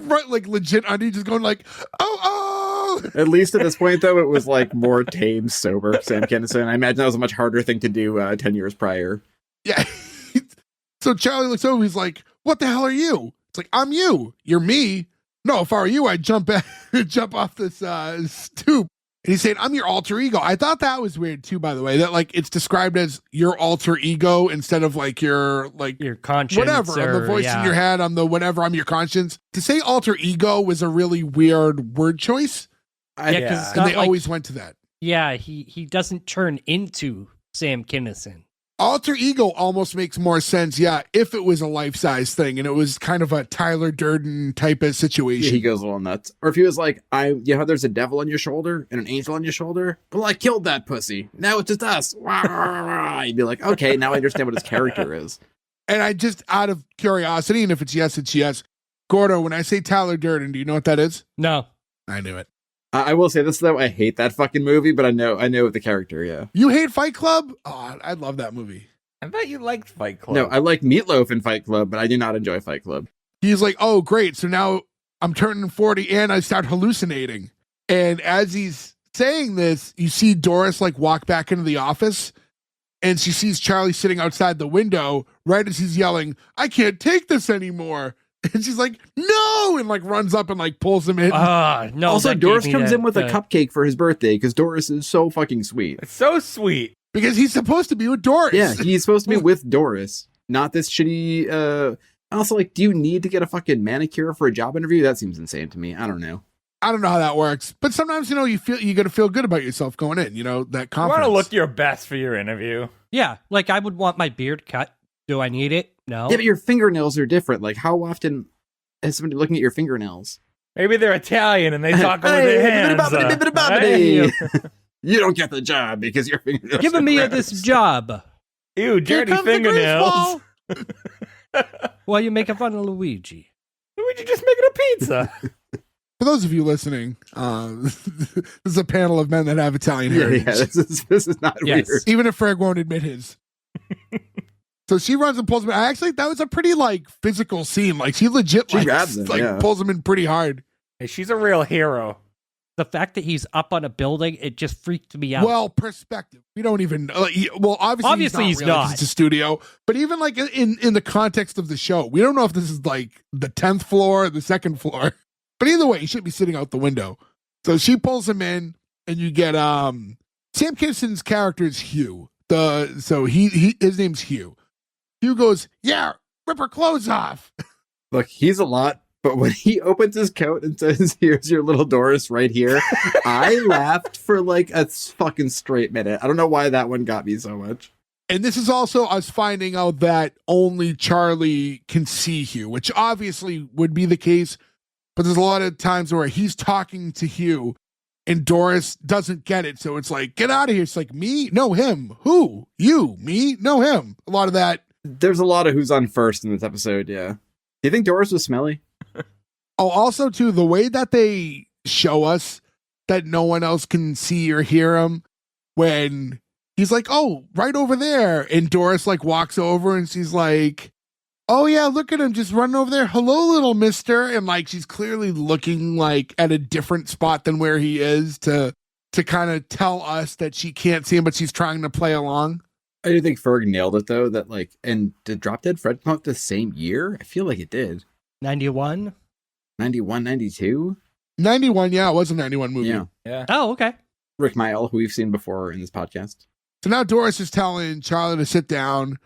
right, like legit under you, just going like, oh. At least at this point, though, it was like more tame, sober Sam Kinison. I imagine that was a much harder thing to do 10 years prior. Yeah. So Charlie looks over, he's like, what the hell are you? It's like, I'm you. You're me. No, if I were you, I'd jump off this stoop. And he's saying, I'm your alter ego. I thought that was weird too, by the way, that like it's described as your alter ego instead of like your conscience. whatever. I'm the voice in your head. I'm the whatever. I'm your conscience. To say alter ego was a really weird word choice. Yeah, because it's And not they like, always went to that. yeah, he doesn't turn into Sam Kinison. Alter ego almost makes more sense, yeah, if it was a life-size thing and it was kind of a Tyler Durden type of Yeah, situation. he goes a little nuts. Or if he was like, you know, there's a devil on your shoulder and an angel on your shoulder. Well, I killed that pussy. Now it's just us. You'd be like, okay, now I understand what his character is. And I just, out of curiosity, and if it's yes, it's yes. Gordo, when I say Tyler Durden, do you know what that is? No. I knew it. I will say this, though. I hate that fucking movie, but I know the character, yeah. You hate Fight Club? Oh, I love that movie. I bet you liked Fight Club. No, I like Meatloaf in Fight Club, but I do not enjoy Fight Club. He's like, oh, great. So now I'm turning 40 and I start hallucinating. And as he's saying this, you see Doris like walk back into the office and she sees Charlie sitting outside the window right as he's yelling, I can't take this anymore. And she's like, no, and like runs up and like pulls him in. No. Also, that Doris gave me comes the- in with a the- cupcake for his birthday because Doris is so fucking sweet. It's so sweet. Because he's supposed to be with Doris. Yeah, he's supposed to be with Doris, not this shitty. Also, like, do you need to get a fucking manicure for a job interview? That seems insane to me. I don't know. I don't know how that works, but sometimes, you know, you got to feel good about yourself going in, you know, that You confidence. want to look your best for your interview. Yeah, like I would want my beard cut. Do I need it? No. Yeah, but your fingernails are different. Like, how often is somebody looking at your fingernails? Maybe they're Italian and they talk with Hey, their hands. bibbidi-bobbidi-bibbidi-bobbidi. Hey. You don't get the job because your fingernails Giving are me gross. this job Ew, dirty comes the fingernails. while you're making fun of Luigi. Luigi just making a pizza. For those of you listening, this is a panel of men that have Italian heritage. Yeah, this is not weird. Even if Ferg won't admit his. So she runs and pulls him. That was a pretty like physical scene. Like she legit grabs him, pulls him in pretty hard. Hey, she's a real hero. The fact that he's up on a building, it just freaked me out. Well, perspective. We don't even. Obviously he's not. It's a studio, but even like in the context of the show, we don't know if this is like the 10th floor, or the second floor. But either way, he should be sitting out the window. So she pulls him in, and you get Sam Kinison's character is Hugh. His name's Hugh. Hugh goes, yeah, rip her clothes off. Look, he's a lot. But when he opens his coat and says, here's your little Doris right here, I laughed for like a fucking straight minute. I don't know why that one got me so much. And this is also us finding out that only Charlie can see Hugh, which obviously would be the case. But there's a lot of times where he's talking to Hugh and Doris doesn't get it. So it's like, get out of here. It's like, me? No, him. Who? You? Me? No, him. A lot of that. There's a lot of who's on first in this episode, yeah. Do you think Doris was smelly? Oh, also, too, the way that they show us that no one else can see or hear him when he's like, oh, right over there. And Doris like walks over and she's like, oh, yeah, look at him just running over there. Hello, little mister. And like she's clearly looking like at a different spot than where he is to kind of tell us that she can't see him, but she's trying to play along. I do think Ferg nailed it, though, that like, and did Drop Dead Fred come out the same year? I feel like it did. 91? 91, 92? 91, yeah, it was a 91 movie. Yeah. Oh, okay. Rick Mayall, who we've seen before in this podcast. So now Doris is telling Charlie to sit down.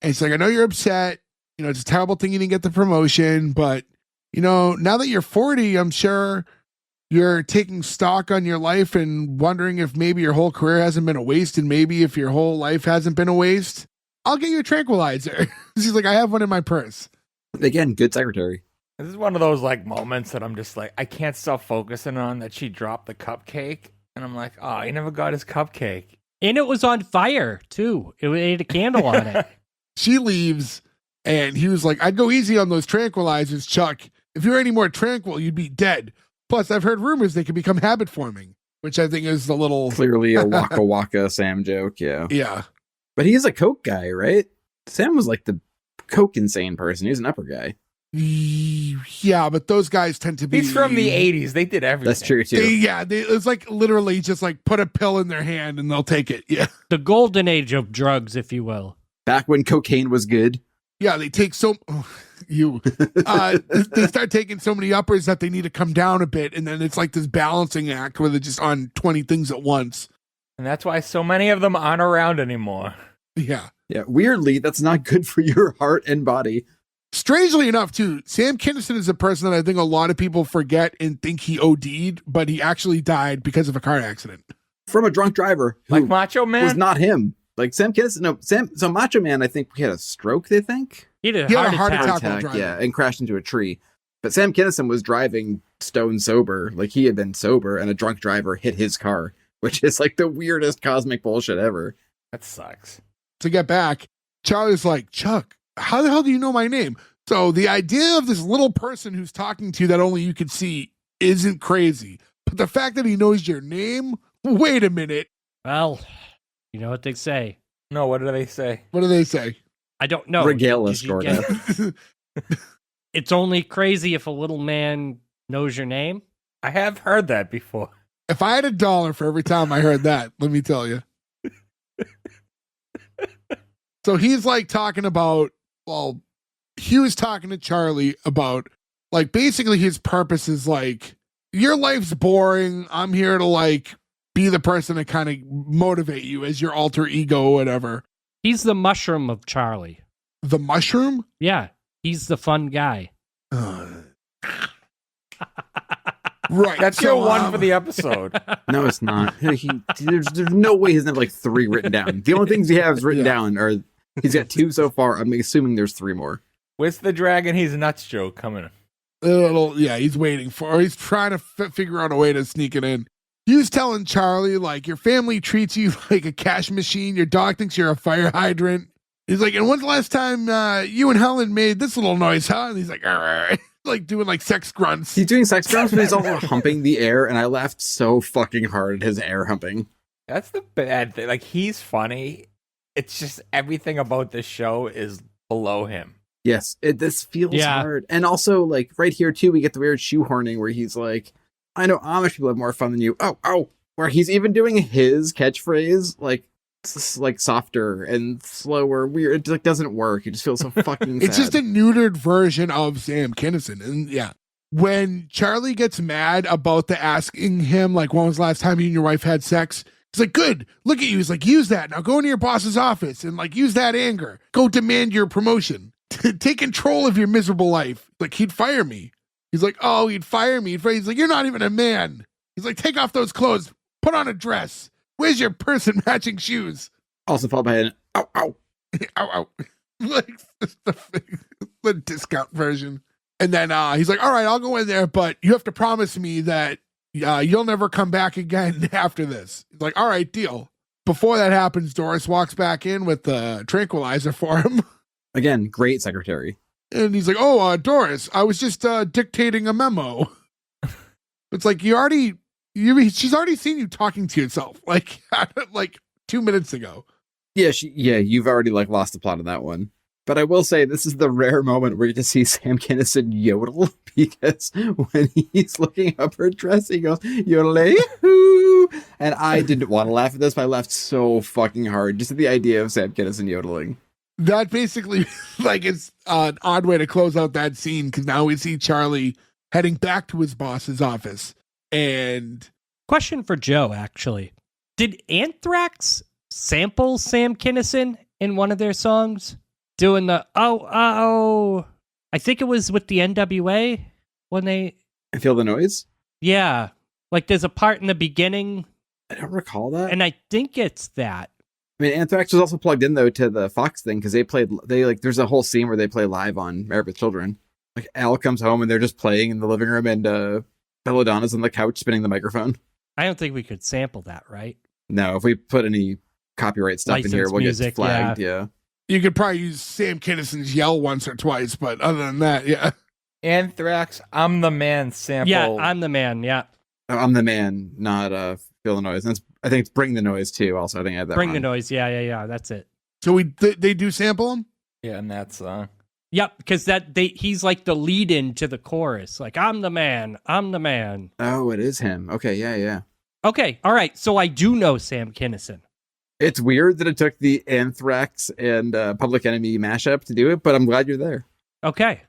And she's like, I know you're upset. You know, it's a terrible thing you didn't get the promotion. But, you know, now that you're 40, I'm sure you're taking stock on your life and wondering if maybe your whole career hasn't been a waste. And maybe if your whole life hasn't been a waste, I'll get you a tranquilizer. She's like, I have one in my purse. Again, good secretary. This is one of those like moments that I'm just like, I can't stop focusing on that she dropped the cupcake. And I'm like, oh, he never got his cupcake. And it was on fire, too. It had a candle on it. She leaves, and he was like, I'd go easy on those tranquilizers, Chuck. If you were any more tranquil, you'd be dead. Plus, I've heard rumors they can become habit-forming, which I think is a little... Clearly a Waka Waka Sam joke, yeah. Yeah. But he's a coke guy, right? Sam was like the coke insane person. He's an upper guy. Yeah, but those guys tend to be... He's from the 80s. They did everything. That's true, too. It's like literally just like put a pill in their hand and they'll take it. Yeah. The golden age of drugs, if you will. Back when cocaine was good. Yeah, they take they start taking so many uppers that they need to come down a bit. And then it's like this balancing act where they're just on 20 things at once. And that's why so many of them aren't around anymore. Yeah. Yeah, weirdly, that's not good for your heart and body. Strangely enough, too, Sam Kinison is a person that I think a lot of people forget and think he OD'd, but he actually died because of a car accident. From a drunk driver. Like Macho Man? Was not him. Like Sam Kinison, so Macho Man, I think he had a stroke, they think? He had a heart attack. Yeah, and crashed into a tree. But Sam Kinison was driving stone sober. Like he had been sober, and a drunk driver hit his car, which is like the weirdest cosmic bullshit ever. That sucks. To get back, Charlie's like, Chuck, how the hell do you know my name? So the idea of this little person who's talking to you that only you can see isn't crazy. But the fact that he knows your name, wait a minute. Well, you know what they say. No, what do they say? What do they say? I don't know. Regale us, Gordon. It's only crazy if a little man knows your name. I have heard that before. If I had $1 for every time I heard that, let me tell you. So he's like talking about, well, Hugh's talking to Charlie about, like, basically his purpose is like, your life's boring. I'm here to, like, be the person to kind of motivate you as your alter ego or whatever. He's the mushroom of Charlie. The mushroom? Yeah, he's the fun guy. Right. That's your one for the episode. No, it's not. There's no way he's have like 3 written down. The only things he has written down are, he's got 2 so far. I'm assuming there's 3 more. Where's the dragon? He's nuts joke coming. He's waiting for, or he's trying to figure out a way to sneak it in. He was telling Charlie, like, your family treats you like a cash machine. Your dog thinks you're a fire hydrant. He's like, and when's the last time you and Helen made this little noise, huh? And he's like, like doing like sex grunts. He's doing sex grunts, but he's also humping the air, and I laughed so fucking hard at his air humping. That's the bad thing. Like, he's funny. It's just everything about this show is below him. Yes, this feels hard. And also, like, right here, too, we get the weird shoehorning where he's like, I know Amish people have more fun than you. Oh. Where he's even doing his catchphrase, like softer and slower, weird. It just like, doesn't work. It just feels so fucking It's sad. just a neutered version of Sam Kinison. And yeah, when Charlie gets mad about the asking him, like, when was the last time you and your wife had sex? He's like, good, look at you. He's like, use that. Now go into your boss's office and like use that anger. Go demand your promotion. Take control of your miserable life. Like, he'd fire me. He's like, oh, he'd fire me. He's like, you're not even a man. He's like, take off those clothes. Put on a dress. Where's your purse and matching shoes? Also followed by an ow, ow. Ow, ow. Like, the discount version. And then he's like, all right, I'll go in there, but you have to promise me that you'll never come back again after this. He's like, all right, deal. Before that happens, Doris walks back in with the tranquilizer for him. Again, great secretary. And he's like, oh, Doris, I was just dictating a memo. It's like, she's already seen you talking to yourself, like 2 minutes ago. Yeah, you've already like lost the plot of that one. But I will say this is the rare moment where you just see Sam Kinison yodel, because when he's looking up her dress, he goes, yodel-hoo. And I didn't want to laugh at this, but I laughed so fucking hard just at the idea of Sam Kinison yodeling. That basically, like, is an odd way to close out that scene, because now we see Charlie heading back to his boss's office. And question for Joe, actually. Did Anthrax sample Sam Kinison in one of their songs? Doing the, oh. I think it was with the NWA when they... I Feel the Noise? Yeah. Like, there's a part in the beginning. I don't recall that. And I think it's that. I mean, Anthrax was also plugged in, though, to the Fox thing, because there's a whole scene where they play live on Married with Children. Like, Al comes home and they're just playing in the living room, and Belladonna's on the couch spinning the microphone. I don't think we could sample that, right? No, if we put any copyright stuff in here, we'll music, get flagged, yeah. You could probably use Sam Kinison's yell once or twice, but other than that, yeah. Anthrax, I'm the Man sample. Yeah, I'm the Man, yeah. I'm the Man, not Feel the Noise. And I think it's Bring the Noise, too, also. I think I had that Bring wrong. the Noise, yeah, that's it. So they do sample him? Yeah, and that song. Yep, because he's like the lead-in to the chorus. Like, I'm the man. Oh, it is him. Okay, yeah. Okay, all right. So I do know Sam Kinison. It's weird that it took the Anthrax and Public Enemy mashup to do it, but I'm glad you're there. Okay,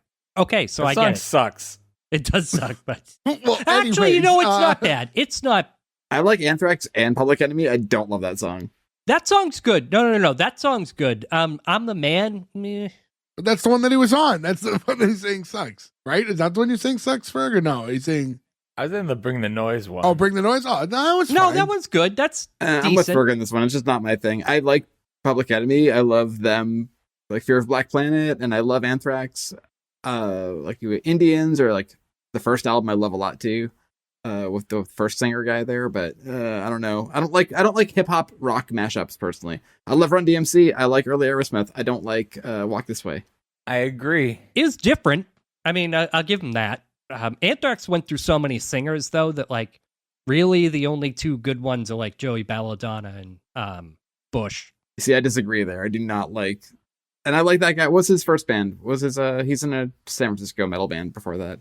so The I song get it. sucks. It does suck, but Well, actually, anyways, it's not bad. It's not. I like Anthrax and Public Enemy. I don't love that song. That song's good. No. That song's good. I'm the Man. Meh. That's the one that he was on. That's the one that he's saying sucks, right? Is that the one you're saying sucks, Ferg? Or no? He's saying... I was in the Bring the Noise one. Oh, Bring the Noise? Oh, no, that was No, fine. that one's good. That's I'm with decent. Ferg on this one. It's just not my thing. I like Public Enemy. I love them, like Fear of Black Planet, and I love Anthrax. Like Indians, or like the first album I love a lot too, with the first singer guy there. But I don't know. I don't like hip hop rock mashups personally. I love Run DMC. I like early Aerosmith. I don't like Walk This Way. I agree. Is different. I mean, I'll give him that. Anthrax went through so many singers though that like really the only two good ones are like Joey Belladonna and Bush. See, I disagree there. I do not like, and I like that guy. What's his first band? He's in a San Francisco metal band before that.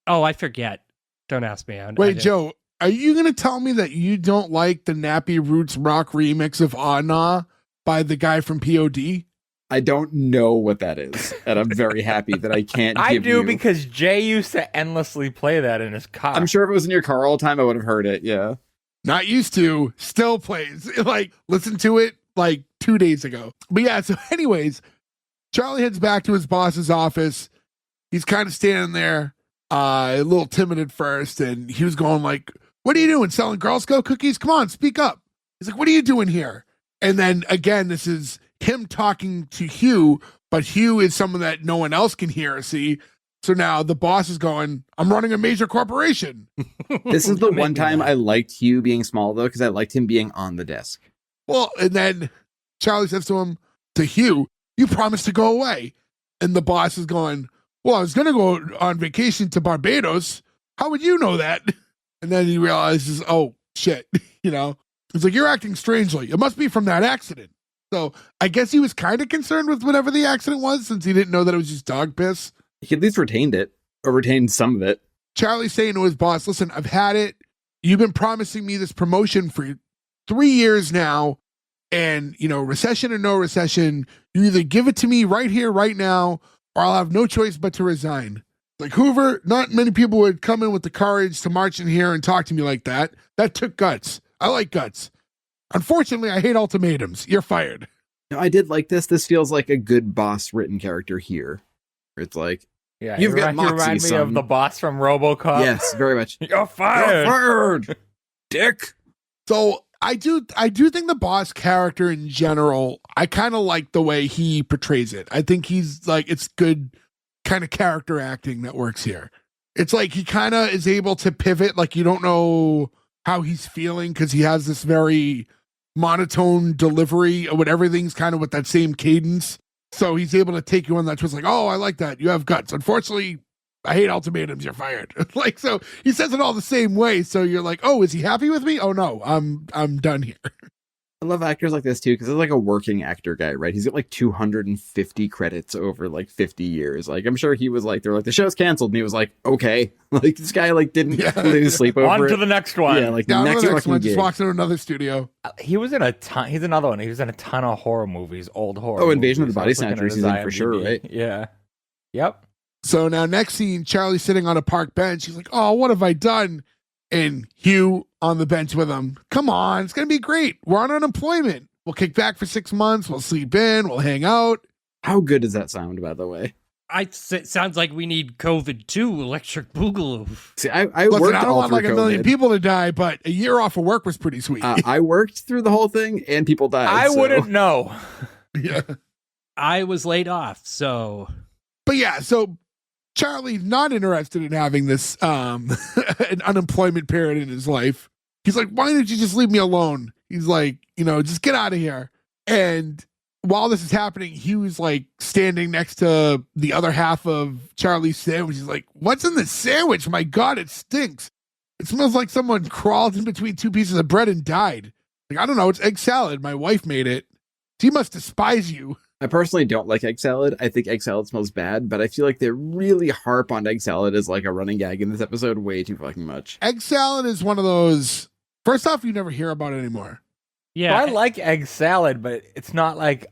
Oh, I forget. Don't ask me. Wait, Joe, are you going to tell me that you don't like the Nappy Roots rock remix of Ah Nah by the guy from POD? I don't know what that is, and I'm very happy that I can't. I give do, you... because Jay used to endlessly play that in his car. I'm sure if it was in your car all the time, I would have heard it. Yeah. Not used to, still plays. Like, listen to it like 2 days ago. But yeah, so anyways, Charlie heads back to his boss's office. He's kind of standing there, a little timid at first, and he was going like, what are you doing, selling Girl Scout cookies? Come on, speak up. He's like, what are you doing here? And then again, this is him talking to Hugh, but Hugh is someone that no one else can hear or see. So now the boss is going, I'm running a major corporation. This is the one time I liked Hugh being small, though, because I liked him being on the desk. Well, and then Charlie says to Hugh, you promised to go away. And the boss is going, well, I was going to go on vacation to Barbados. How would you know that? And then he realizes, oh, shit, you know? He's like, you're acting strangely. It must be from that accident. So I guess he was kind of concerned with whatever the accident was since he didn't know that it was just dog piss. He at least retained it, or retained some of it. Charlie's saying to his boss, listen, I've had it. You've been promising me this promotion for 3 years now. And, you know, recession or no recession, you either give it to me right here, right now, or I'll have no choice but to resign. Like, Hoover, not many people would come in with the courage to march in here and talk to me like that. That took guts. I like guts. Unfortunately, I hate ultimatums. You're fired. No, I did like this. This feels like a good boss written character here. It's like, Yeah, you've got you moxie, remind me son. of the boss from RoboCop. Yes, very much. You're fired. You're fired, dick. So I do think the boss character in general, I kind of like the way he portrays it. I think he's like, it's good kind of character acting that works here. It's like he kind of is able to pivot, like you don't know how he's feeling because he has this very monotone delivery when everything's kind of with that same cadence. So he's able to take you on that twist, like, oh, I like that. You have guts. Unfortunately, I hate ultimatums. You're fired. Like, so he says it all the same way. So you're like, oh, is he happy with me? Oh no, I'm done here. I love actors like this too, because he's like a working actor guy, right? He's got like 250 credits over like 50 years. Like, I'm sure he was like, they're like, the show's canceled, and he was like, okay. Like, this guy like didn't lose sleep over On it. to the next one. Yeah, like Down the to next the next one, gig. just walks into another studio. He was in a ton. He's another one. He was in a ton of horror movies, old horror. Oh, Invasion of movies. the I Body was looking at Snatchers his he's in for sure, IMDb. right? Yeah. Yep. So now next scene, Charlie's sitting on a park bench. He's like, oh, what have I done? And Hugh on the bench with him. Come on, it's going to be great. We're on unemployment. We'll kick back for 6 months. We'll sleep in. We'll hang out. How good does that sound, by the way? It sounds like we need COVID too, electric boogaloo. See, I Listen, worked I don't all want through like a million COVID. people to die, but a year off of work was pretty sweet. I worked through the whole thing, and people died. I so. wouldn't know. Yeah. I was laid off, so But yeah, so Charlie's not interested in having this an unemployment period in his life. He's like, why didn't you just leave me alone? He's like, you know, just get out of here. And while this is happening, Hugh's like standing next to the other half of Charlie's sandwich. He's like, what's in this sandwich? My God, it stinks. It smells like someone crawled in between 2 pieces of bread and died. Like, I don't know, it's egg salad. My wife made it. She must despise you. I personally don't like egg salad. I think egg salad smells bad, but I feel like they really harp on egg salad as like a running gag in this episode way too fucking much. Egg salad is one of those, first off, you never hear about it anymore. yeah. I like egg salad, but it's not like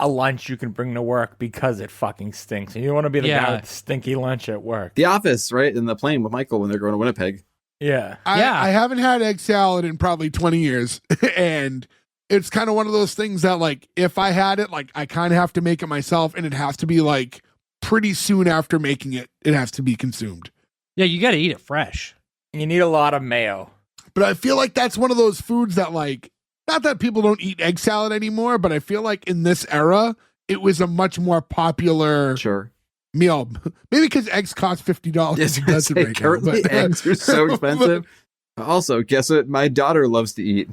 a lunch you can bring to work because it fucking stinks. And you don't want to be the guy with the stinky lunch at work. The Office, right? In the plane with Michael when they're going to Winnipeg. Yeah. I haven't had egg salad in probably 20 years. And it's kind of one of those things that, like, if I had it, like, I kind of have to make it myself, and it has to be, like, pretty soon after making it, it has to be consumed. Yeah, you got to eat it fresh. You need a lot of mayo. But I feel like that's one of those foods that, like, not that people don't eat egg salad anymore, but I feel like in this era, it was a much more popular meal. Maybe because eggs cost $50. Yes, a dozen right now, currently but- eggs are so expensive. Also, guess what my daughter loves to eat?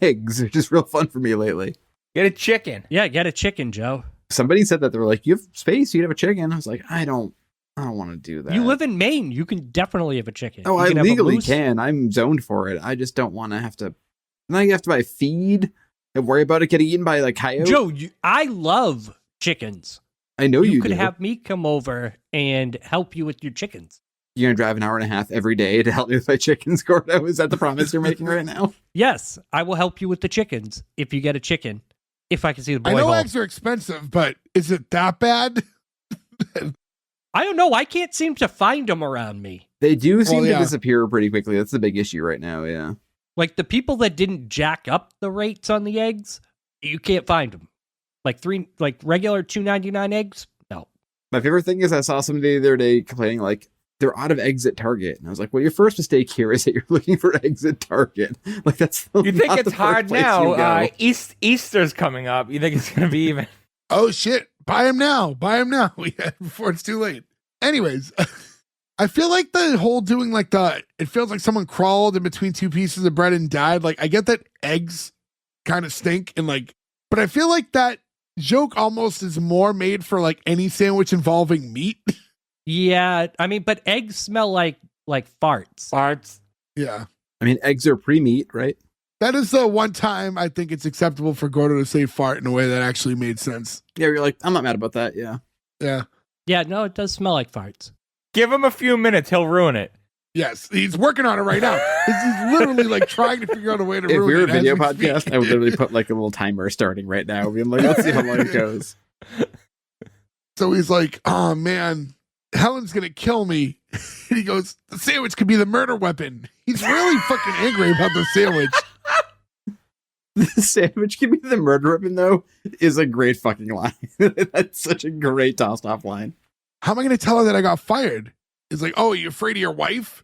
Eggs are just real fun for me lately. Get a chicken. Yeah, get a chicken, Joe. Somebody said that they were like, you have space, you can have a chicken. I was like, I don't want to do that. You live in Maine. You can definitely have a chicken. Oh, You I can have a legally moose. can. I'm zoned for it. I just don't want to have to. Now you have to buy feed and worry about it getting eaten by like coyote. Joe, I love chickens. I know you could do. have me come over and help you with your chickens. You're gonna drive an hour and a half every day to help me with my chickens, Gordo. Is that the promise you're making right now? Yes, I will help you with the chickens if you get a chicken. If I can see the boy I know hole. eggs are expensive, but is it that bad? I don't know. I can't seem to find them around me. They do seem yeah. to disappear pretty quickly. That's the big issue right now. Yeah. Like the people that didn't jack up the rates on the eggs, you can't find them. Like regular $2.99 eggs. No. My favorite thing is I saw somebody the other day complaining like they're out of eggs at Target, and I was like, "Well, your first mistake here is that you're looking for eggs at Target. Like that's You think not it's the first hard place now? you go. Easter's coming up. You think it's going to be even? Oh shit! Buy them now. Buy them now. Yeah, before it's too late. Anyways, I feel like the whole doing like it feels like someone crawled in between 2 pieces of bread and died. Like I get that eggs kind of stink and like, but I feel like that joke almost is more made for like any sandwich involving meat. Yeah, I mean, but eggs smell like farts. Farts. Yeah. I mean, eggs are pre-meat, right? That is the one time I think it's acceptable for Gordo to say fart in a way that actually made sense. Yeah, you're like, I'm not mad about that. Yeah. Yeah. Yeah, no, it does smell like farts. Give him a few minutes, he'll ruin it. Yes, he's working on it right now. He's literally like trying to figure out a way to If ruin we were it a video as we podcast, speak. I would literally put like a little timer starting right now. Being like, let's see how long it goes. So he's like, oh man, Helen's going to kill me. And he goes, the sandwich could be the murder weapon. He's really fucking angry about the sandwich. The sandwich can be the murder weapon, though, is a great fucking line. That's such a great tossed off line. How am I going to tell her that I got fired? He's like, oh, are you afraid of your wife?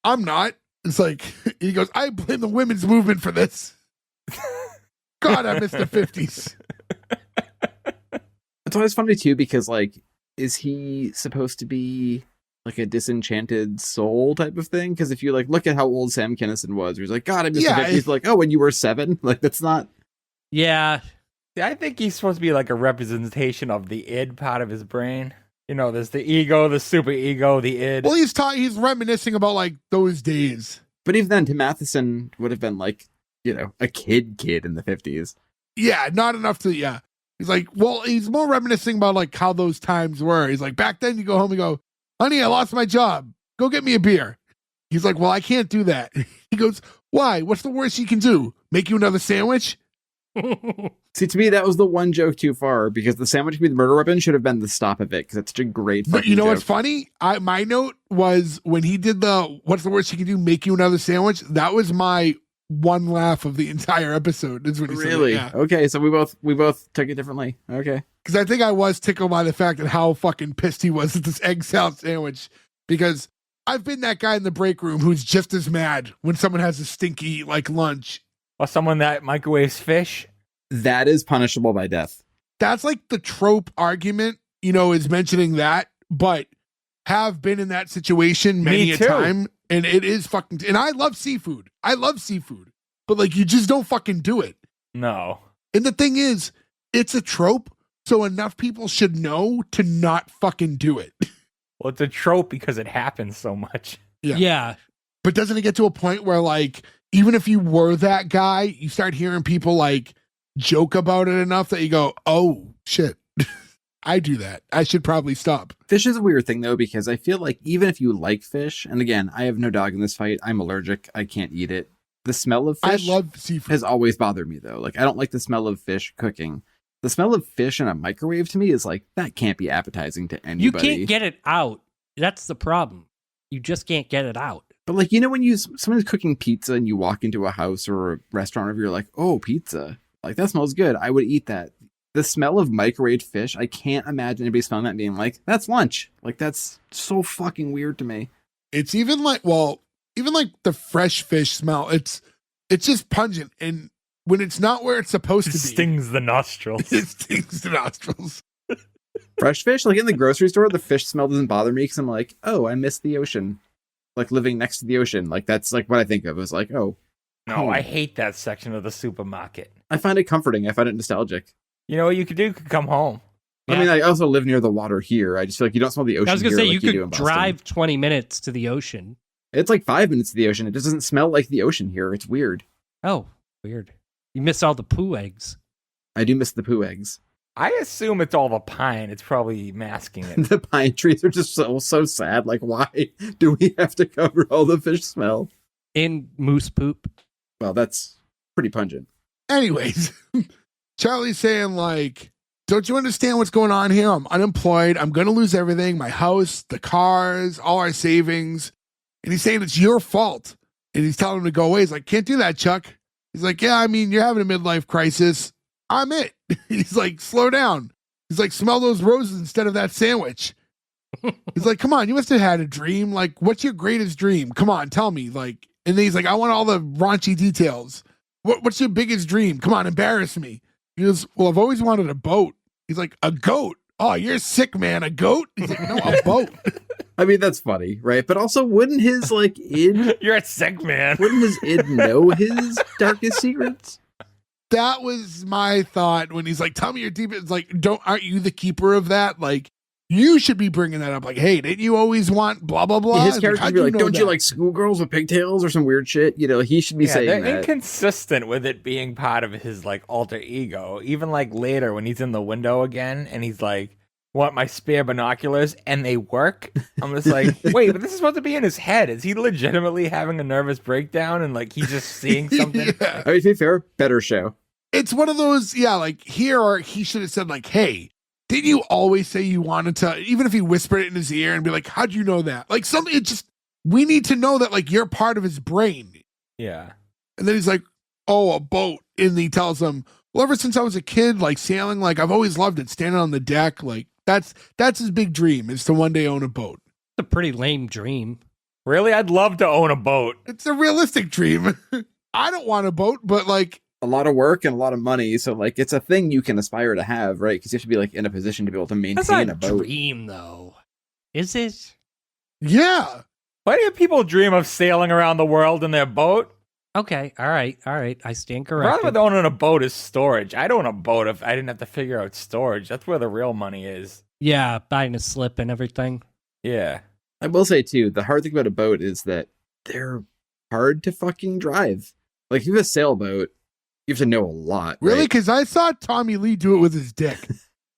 I'm not. It's like, he goes, I blame the women's movement for this. God, I miss the 50s. It's always funny, too, because, like, is he supposed to be like a disenchanted soul type of thing? Because if you, like, look at how old Sam Kinison was, he's like, God, I miss the 50s. He's like, oh, when you were 7? Like, that's not... Yeah. I think he's supposed to be like a representation of the id part of his brain. You know, there's the ego, the super ego, the id. Well, he's reminiscing about like those days. But even then, Tim Matheson would have been like, you know, a kid in the 50s. Yeah, not enough to, yeah. He's like, well, he's more reminiscing about like how those times were. He's like, back then you go home and go, honey, I lost my job. Go get me a beer. He's like, well, I can't do that. He goes, why? What's the worst you can do? Make you another sandwich? See, to me, that was the one joke too far, because the sandwich with the murder weapon should have been the stop of it, because it's such a great But you know joke. what's funny? My note was when he did the what's the worst you can do, make you another sandwich. That was my one laugh of the entire episode. Is when he Really? said it, yeah. Okay, so we both took it differently. Okay. Because I think I was tickled by the fact that how fucking pissed he was at this egg salad sandwich. Because I've been that guy in the break room who's just as mad when someone has a stinky like lunch. Or someone that microwaves fish. That is punishable by death. That's like the trope argument, is mentioning that, but have been in that situation many a time. And it is fucking, and I love seafood. But like, you just don't fucking do it. No. And the thing is, it's a trope. So enough people should know to not fucking do it. Well, it's a trope because it happens so much. Yeah. But doesn't it get to a point where like, even if you were that guy, you start hearing people like joke about it enough that you go, oh shit, I do that. I should probably stop. Fish is a weird thing though, because I feel like even if you like fish, and again, I have no dog in this fight, I'm allergic, I can't eat it. The smell of fish I love seafood. has always bothered me though. Like, I don't like the smell of fish cooking. The smell of fish in a microwave to me is like, that can't be appetizing to anybody. You can't get it out. That's the problem. You just can't get it out. But like, when someone's cooking pizza and you walk into a house or a restaurant and you're like, oh, pizza, like that smells good, I would eat that. The smell of microwaved fish, I can't imagine anybody smelling that and being like, that's lunch. Like, that's so fucking weird to me. It's even like the fresh fish smell. It's just pungent. And when it's not where it's supposed to be, Stings the nostrils. it stings the nostrils. Fresh fish, like in the grocery store, the fish smell doesn't bother me because I'm like, oh, I miss the ocean. Like living next to the ocean. Like, that's like what I think of. It's like, oh. No, I hate that section of the supermarket. I find it comforting. I find it nostalgic. You know what you could do? You could come home. I mean, I also live near the water here. I just feel like you don't smell the ocean. I was going to say, like you do could in Boston. drive 20 minutes to the ocean. It's like 5 minutes to the ocean. It just doesn't smell like the ocean here. It's weird. Oh, weird. You miss all the poo eggs. I do miss the poo eggs. I assume it's all the pine. It's probably masking it. The pine trees are just so sad. Like, why do we have to cover all the fish smell? In moose poop. Well, that's pretty pungent. Anyways, Charlie's saying like, don't you understand what's going on here? I'm unemployed. I'm going to lose everything. My house, the cars, all our savings. And he's saying it's your fault. And he's telling him to go away. He's like, can't do that, Chuck. He's like, yeah, I mean, you're having a midlife crisis. I'm it. He's like, slow down. He's like, smell those roses instead of that sandwich. He's like, come on, you must have had a dream. Like, what's your greatest dream? Come on, tell me. Like, and then he's like, I want all the raunchy details. What's your biggest dream? Come on, embarrass me. He goes, well, I've always wanted a boat. He's like, a goat? Oh, you're sick, man. A goat? He's like, no, a boat. I mean, that's funny, right? But also, wouldn't his, like, id... You're a sick man. Wouldn't his id know his darkest secrets? That was my thought when he's like, tell me your deepest. It's like, aren't you the keeper of that? Like, You should be bringing that up. Like, hey, didn't you always want blah, blah, blah? His character would be like, don't you that? like schoolgirls with pigtails or some weird shit? You know, he should be saying they're that. inconsistent with it being part of his like alter ego. Even like later when he's in the window again and he's like, want my spare binoculars, and they work. I'm just like, wait, but this is supposed to be in his head. Is he legitimately having a nervous breakdown and like he's just seeing something? Yeah. I mean, to be fair, better show. It's one of those, like here, or he should have said like, hey, didn't you always say you wanted to, even if he whispered it in his ear and be like, how'd you know that? Like we need to know that like you're part of his brain. Yeah. And then he's like, oh, a boat. And he tells him, well, ever since I was a kid, like sailing, like I've always loved it, standing on the deck, like, that's his big dream, is to one day own a boat. It's a pretty lame dream. Really? I'd love to own a boat. It's a realistic dream. I don't want a boat, but like a lot of work and a lot of money, so like it's a thing you can aspire to have, right? Because you have to be like in a position to be able to maintain That's not a boat. Dream though, is it? yeah. Why do people dream of sailing around the world in their boat? Okay, all right. I stand Rather corrected. than owning a boat is storage. I'd own a boat if I didn't have to figure out storage. That's where the real money is. Yeah, buying a slip and everything. Yeah. I will say too, the hard thing about a boat is that they're hard to fucking drive. Like if you have a sailboat, you have to know a lot. Really? Right? Because I saw Tommy Lee do it with his dick.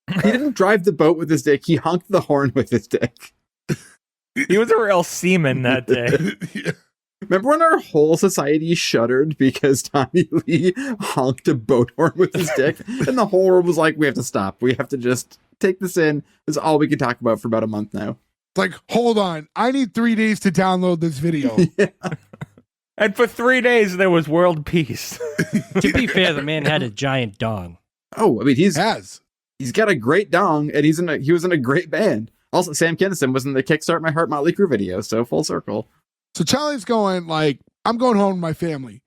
He didn't drive the boat with his dick. He honked the horn with his dick. He was a real seaman that day. Yeah. Remember when our whole society shuddered because Tommy Lee honked a boat horn with his dick? And the whole world was like, we have to stop. We have to just take this in. This is all we can talk about for about a month now. It's like, hold on. I need 3 days to download this video. Yeah. And for 3 days, there was world peace. To be fair, the man had a giant dong. Oh, I mean, he's got a great dong, and he was in a great band. Also, Sam Kinison was in the Kickstart My Heart Motley Crue video, so full circle. So Charlie's going like, I'm going home with my family.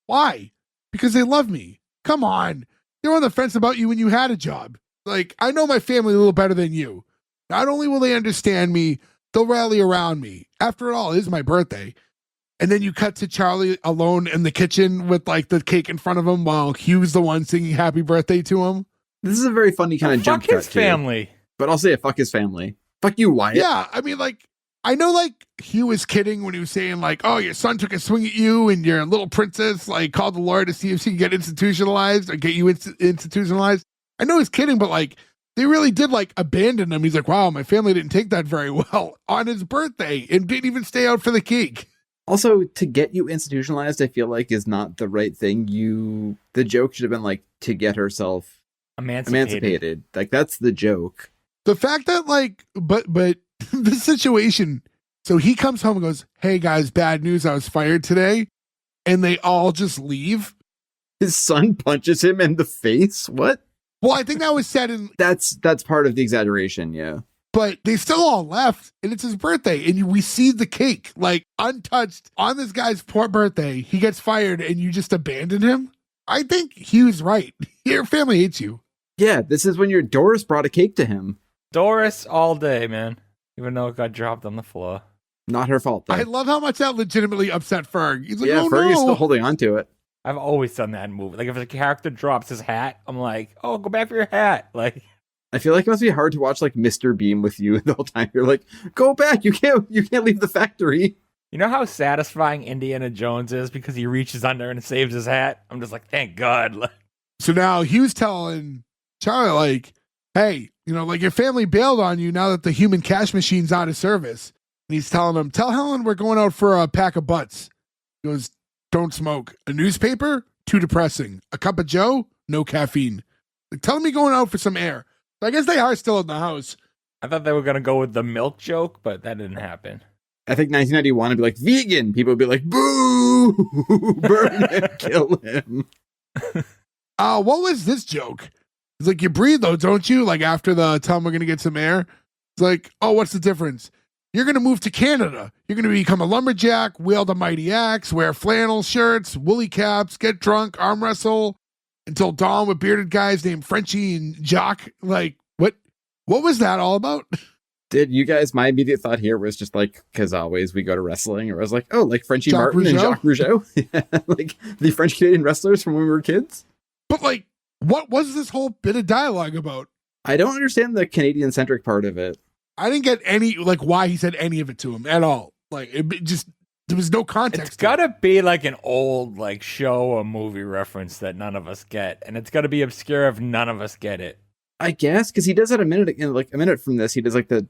Why? Because they love me. Come on. They were on the fence about you when you had a job. Like, I know my family a little better than you. Not only will they understand me, they'll rally around me. After all, it is my birthday. And then you cut to Charlie alone in the kitchen with like the cake in front of him while Hugh's the one singing happy birthday to him. This is a very funny kind of jump cut, Fuck his family. Too. But I'll say it, fuck his family. Fuck you, Wyatt. Yeah, I mean, like, I know, like, Hugh was kidding when he was saying, like, oh, your son took a swing at you and your little princess, like, called the lawyer to see if she could get institutionalized or get you institutionalized. I know he's kidding, but, like, they really did, like, abandon him. He's like, wow, my family didn't take that very well on his birthday and didn't even stay out for the cake. Also, to get you institutionalized, I feel like is not the right thing. The joke should have been, like, to get herself emancipated. Like, that's the joke. The fact that, like, but the situation, so he comes home and goes, hey guys, bad news, I was fired today. And they all just leave. His son punches him in the face? What? Well, I think that was said in... That's part of the exaggeration, yeah. But they still all left, and it's his birthday, and we see the cake, like, untouched on this guy's poor birthday. He gets fired, and you just abandon him? I think Hugh's right. Your family hates you. Yeah, this is when your Doris brought a cake to him. Doris all day, man. Even though it got dropped on the floor. Not her fault, though. I love how much that legitimately upset Ferg. He's like, yeah, oh, Ferg is no. still holding on to it. I've always done that in movies. Like, if a character drops his hat, I'm like, oh, go back for your hat. Like, I feel like it must be hard to watch, like, Mr. Beam with you the whole time. You're like, go back. You can't leave the factory. you know how satisfying Indiana Jones is because he reaches under and saves his hat? I'm just like, thank God. Like, So now Hugh's telling Charlie, like, hey, you know, like your family bailed on you now that the human cash machine's out of service. And he's telling him, tell Helen we're going out for a pack of butts. He goes, don't smoke. A newspaper? Too depressing. A cup of Joe? No caffeine. Like, tell him you're going out for some air. So I guess they are still in the house. I thought they were going to go with the milk joke, but that didn't happen. I think 1991 would be like, vegan. People would be like, boo! Burn him, kill him. What was this joke? It's like, you breathe though, don't you? Like after the tell them we're going to get some air. It's like, oh, what's the difference? You're going to move to Canada. You're going to become a lumberjack, wield a mighty axe, wear flannel shirts, woolly caps, get drunk, arm wrestle until dawn with bearded guys named Frenchie and Jock. Like, what was that all about? Did you guys, my immediate thought here was just like, because always we go to wrestling, or I was like, oh, like Frenchie Jacques Martin and Rougeau? Jacques Rougeau? Yeah, like the French Canadian wrestlers from when we were kids? But like, what was this whole bit of dialogue about? I don't understand the Canadian-centric part of it. I didn't get any, like, why he said any of it to him at all. Like, there was no context. It's gotta be like an old, like, show or movie reference that none of us get. And it's gotta be obscure if none of us get it. I guess, because he does that a minute from this, he does like the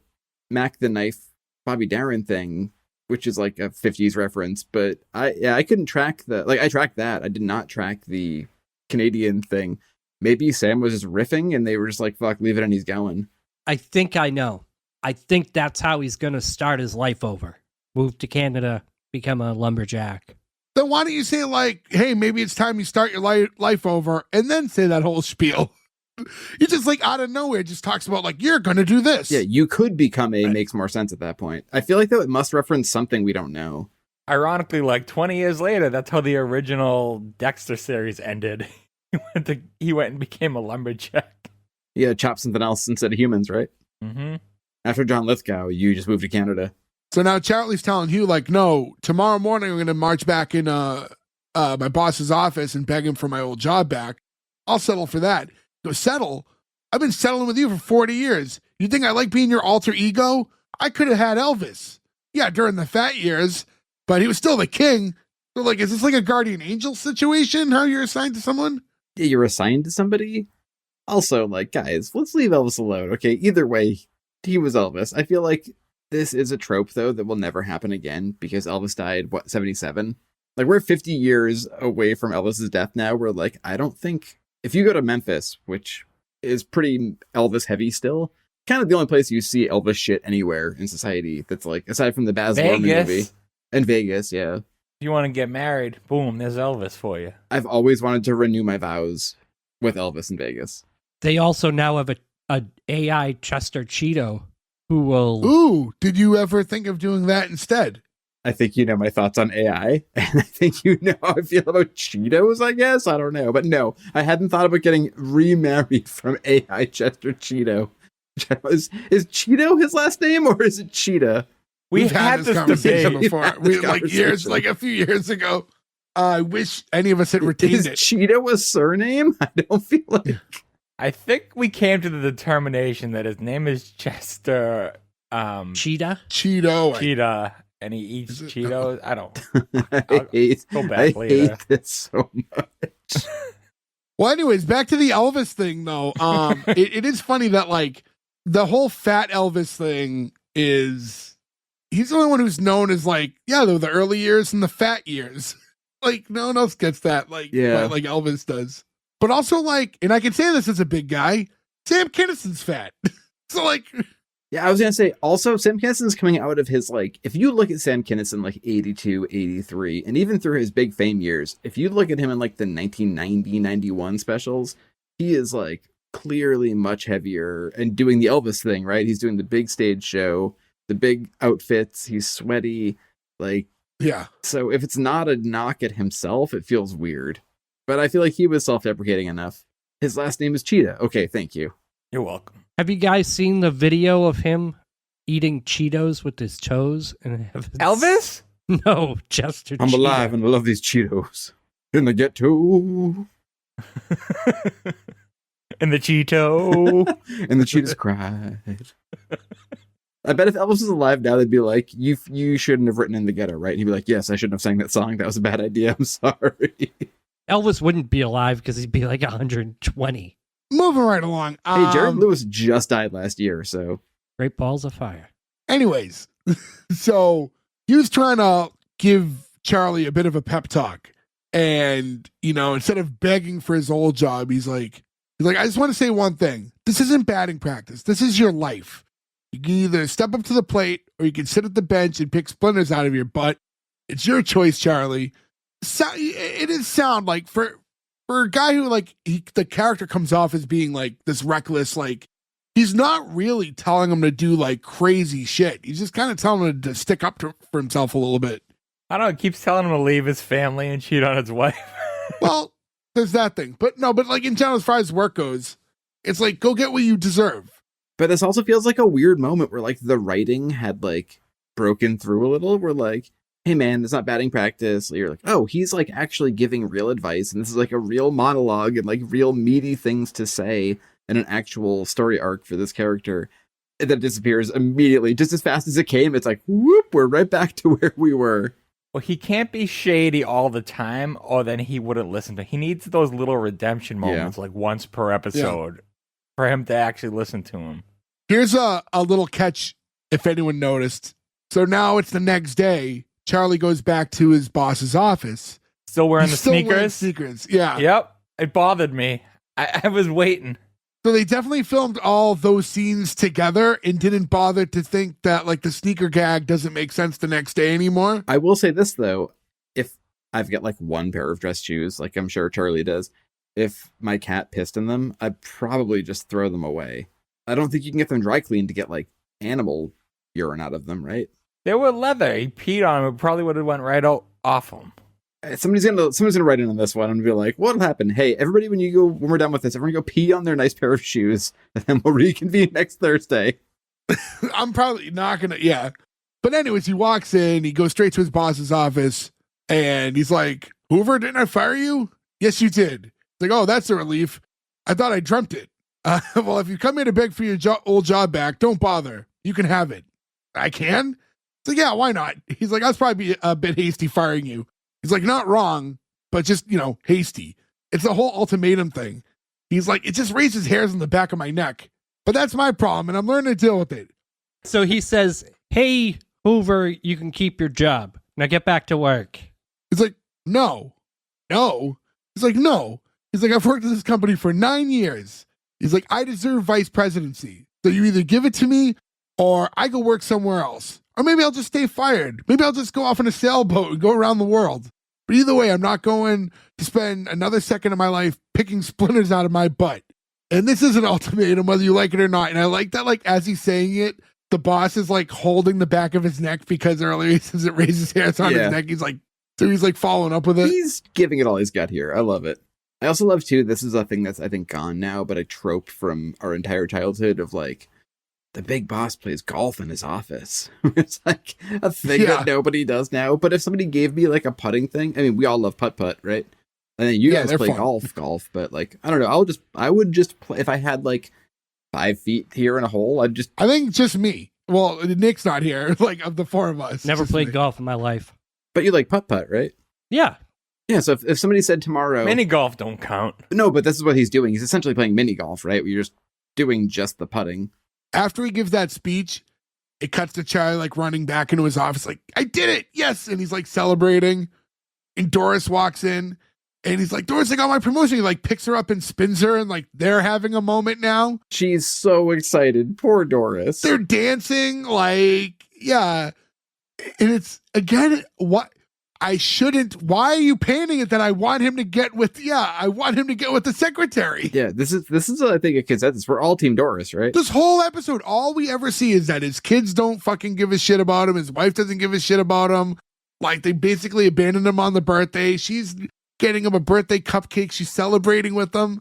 Mac the Knife Bobby Darin thing, which is like a 50s reference, but I couldn't track I tracked that. I did not track the Canadian thing. Maybe Sam was just riffing and they were just like, fuck, leave it and he's going. I think I know. I think that's how he's going to start his life over. Move to Canada, become a lumberjack. Then why don't you say, like, hey, maybe it's time you start your life over, and then say that whole spiel? He just, like, out of nowhere just talks about, like, you're going to do this. Yeah, you could become a makes more sense at that point. I feel like that must reference something we don't know. Ironically, like 20 years later, that's how the original Dexter series ended. He went and became a lumberjack. Yeah, chop something else instead of humans, right? Mm-hmm. After John Lithgow, you just moved to Canada. So now Charlie's telling Hugh, like, no, tomorrow morning I'm going to march back in my boss's office and beg him for my old job back. I'll settle for that. Go settle? I've been settling with you for 40 years. You think I like being your alter ego? I could have had Elvis. Yeah, during the fat years, but he was still the king. So, like, is this like a guardian angel situation? How you're assigned to someone? Yeah, you're assigned to somebody? Also, like, guys, let's leave Elvis alone, okay? Either way, he was Elvis. I feel like this is a trope, though, that will never happen again because Elvis died, 77? Like, we're 50 years away from Elvis's death now. We're like, I don't think... If you go to Memphis, which is pretty Elvis heavy still, kind of the only place you see Elvis shit anywhere in society that's like, aside from the Baz Luhrmann movie. And Vegas, yeah. If you want to get married, boom, there's Elvis for you. I've always wanted to renew my vows with Elvis in Vegas. They also now have a AI Chester Cheeto who will... Ooh, did you ever think of doing that instead? I think you know my thoughts on AI, and I think you know how I feel about Cheetos, I guess? I don't know. But no, I hadn't thought about getting remarried from AI Chester Cheeto. Is Cheeto his last name, or is it Cheetah? We've had this conversation debate. before. Like a few years ago. I wish any of us had retained it. Is Cheeto a surname? I don't feel like... I think we came to the determination that his name is Chester... Cheetah? Cheetah. And he eats Cheetos. I don't. I hate this so much. Well, anyways, back to the Elvis thing, though. It is funny that, like, the whole fat Elvis thing is... He's the only one who's known as, like, yeah, the early years and the fat years. Like, no one else gets that, like Elvis does. But also, like, and I can say this as a big guy, Sam Kinison's fat. So, like... Yeah, I was going to say, also, Sam Kinison's coming out of his, like, if you look at Sam Kinison, like, 82, 83, and even through his big fame years, if you look at him in, like, the 1990, 91 specials, he is, like, clearly much heavier and doing the Elvis thing, right? He's doing the big stage show, the big outfits, he's sweaty, like... Yeah. So if it's not a knock at himself, it feels weird. But I feel like he was self-deprecating enough. His last name is Cheetah. Okay, thank you. You're welcome. Have you guys seen the video of him eating Cheetos with his toes? And Elvis? No, Chester I'm Cheetah. alive and I love these Cheetos. In the ghetto. And the Cheeto. And the Cheetahs cried. I bet if Elvis was alive now, they'd be like, you shouldn't have written In the Ghetto, right? And he'd be like, yes, I shouldn't have sang that song. That was a bad idea. I'm sorry. Elvis wouldn't be alive because he'd be like 120. Moving right along. Hey, Jared Lewis just died last year, so. Great balls of fire. Anyways, so he was trying to give Charlie a bit of a pep talk. And, you know, instead of begging for his old job, he's like, I just want to say one thing. This isn't batting practice. This is your life. You can either step up to the plate or you can sit at the bench and pick splinters out of your butt. It's your choice, Charlie. So, it is sound like for a guy who, like, the character comes off as being, like, this reckless, like, he's not really telling him to do, like, crazy shit. He's just kind of telling him to stick up for himself a little bit. I don't know. It keeps telling him to leave his family and cheat on his wife. Well, there's that thing. But like, in general, as far as work goes, it's like, go get what you deserve. But this also feels like a weird moment where, like, the writing had, like, broken through a little. We're like, hey, man, it's not batting practice. You're like, oh, he's, like, actually giving real advice. And this is, like, a real monologue and, like, real meaty things to say and an actual story arc for this character. And then it disappears immediately, just as fast as it came. It's like, whoop, we're right back to where we were. Well, he can't be shady all the time, or then he wouldn't listen to. He needs those little redemption moments, like once per episode, for him to actually listen to him. Here's a little catch, if anyone noticed. So now it's the next day. Charlie goes back to his boss's office. Still wearing He's the sneakers? Wearing sneakers, yeah. Yep. It bothered me. I was waiting. So they definitely filmed all those scenes together and didn't bother to think that like the sneaker gag doesn't make sense the next day anymore. I will say this though, if I've got like one pair of dress shoes, like I'm sure Charlie does, if my cat pissed in them, I'd probably just throw them away. I don't think you can get them dry cleaned to get like animal urine out of them, right? They were leather. He peed on them. It probably would have went right off them. Somebody's gonna write in on this one and be like, what'll happen? Hey, everybody, when we're done with this, everyone go pee on their nice pair of shoes, and then we'll reconvene next Thursday. I'm probably not gonna, yeah. But anyways, he walks in, he goes straight to his boss's office, and he's like, Hoover, didn't I fire you? Yes, you did. He's like, oh, that's a relief. I thought I dreamt it. Well, if you come here to beg for your old job back, don't bother. You can have it. I can? He's like, yeah, why not? He's like, I was probably a bit hasty firing you. He's like, not wrong, but just, hasty. It's the whole ultimatum thing. He's like, it just raises hairs on the back of my neck. But that's my problem, and I'm learning to deal with it. So he says, hey, Hoover, you can keep your job. Now get back to work. He's like, no. He's like, no. He's like, I've worked at this company for 9 years. He's like, I deserve vice presidency. So you either give it to me or I go work somewhere else. Or maybe I'll just stay fired. Maybe I'll just go off on a sailboat and go around the world. But either way, I'm not going to spend another second of my life picking splinters out of my butt. And this is an ultimatum, whether you like it or not. And I like that, like, as he's saying it, the boss is, like, holding the back of his neck because earlier he says it raises hairs on his neck. He's like following up with it. He's giving it all he's got here. I love it. I also love, too, this is a thing that's, I think, gone now, but a trope from our entire childhood of, like, the big boss plays golf in his office. It's like a thing that nobody does now. But if somebody gave me like a putting thing, I mean, we all love putt-putt, right? And then you guys play golf, but like, I don't know. I would just play, if I had like 5 feet here in a hole, I think just me. Well, Nick's not here, like of the four of us. Never played golf in my life. But you like putt-putt, right? Yeah. Yeah, so if somebody said tomorrow... Mini golf don't count. No, but this is what he's doing. He's essentially playing mini golf, right? Where you're just doing just the putting. After he gives that speech, it cuts to Charlie like running back into his office like, I did it, yes! And he's like celebrating. And Doris walks in and he's like, Doris, I got my promotion. He like picks her up and spins her and like they're having a moment now. She's so excited. Poor Doris. They're dancing like, yeah. And it's, again, what... why are you painting it that I want him to get with the secretary? Yeah, this is I think a consensus. We're all Team Doris, right? This whole episode, all we ever see is that his kids don't fucking give a shit about him. His wife doesn't give a shit about him. Like, they basically abandoned him on the birthday. She's getting him a birthday cupcake. She's celebrating with him.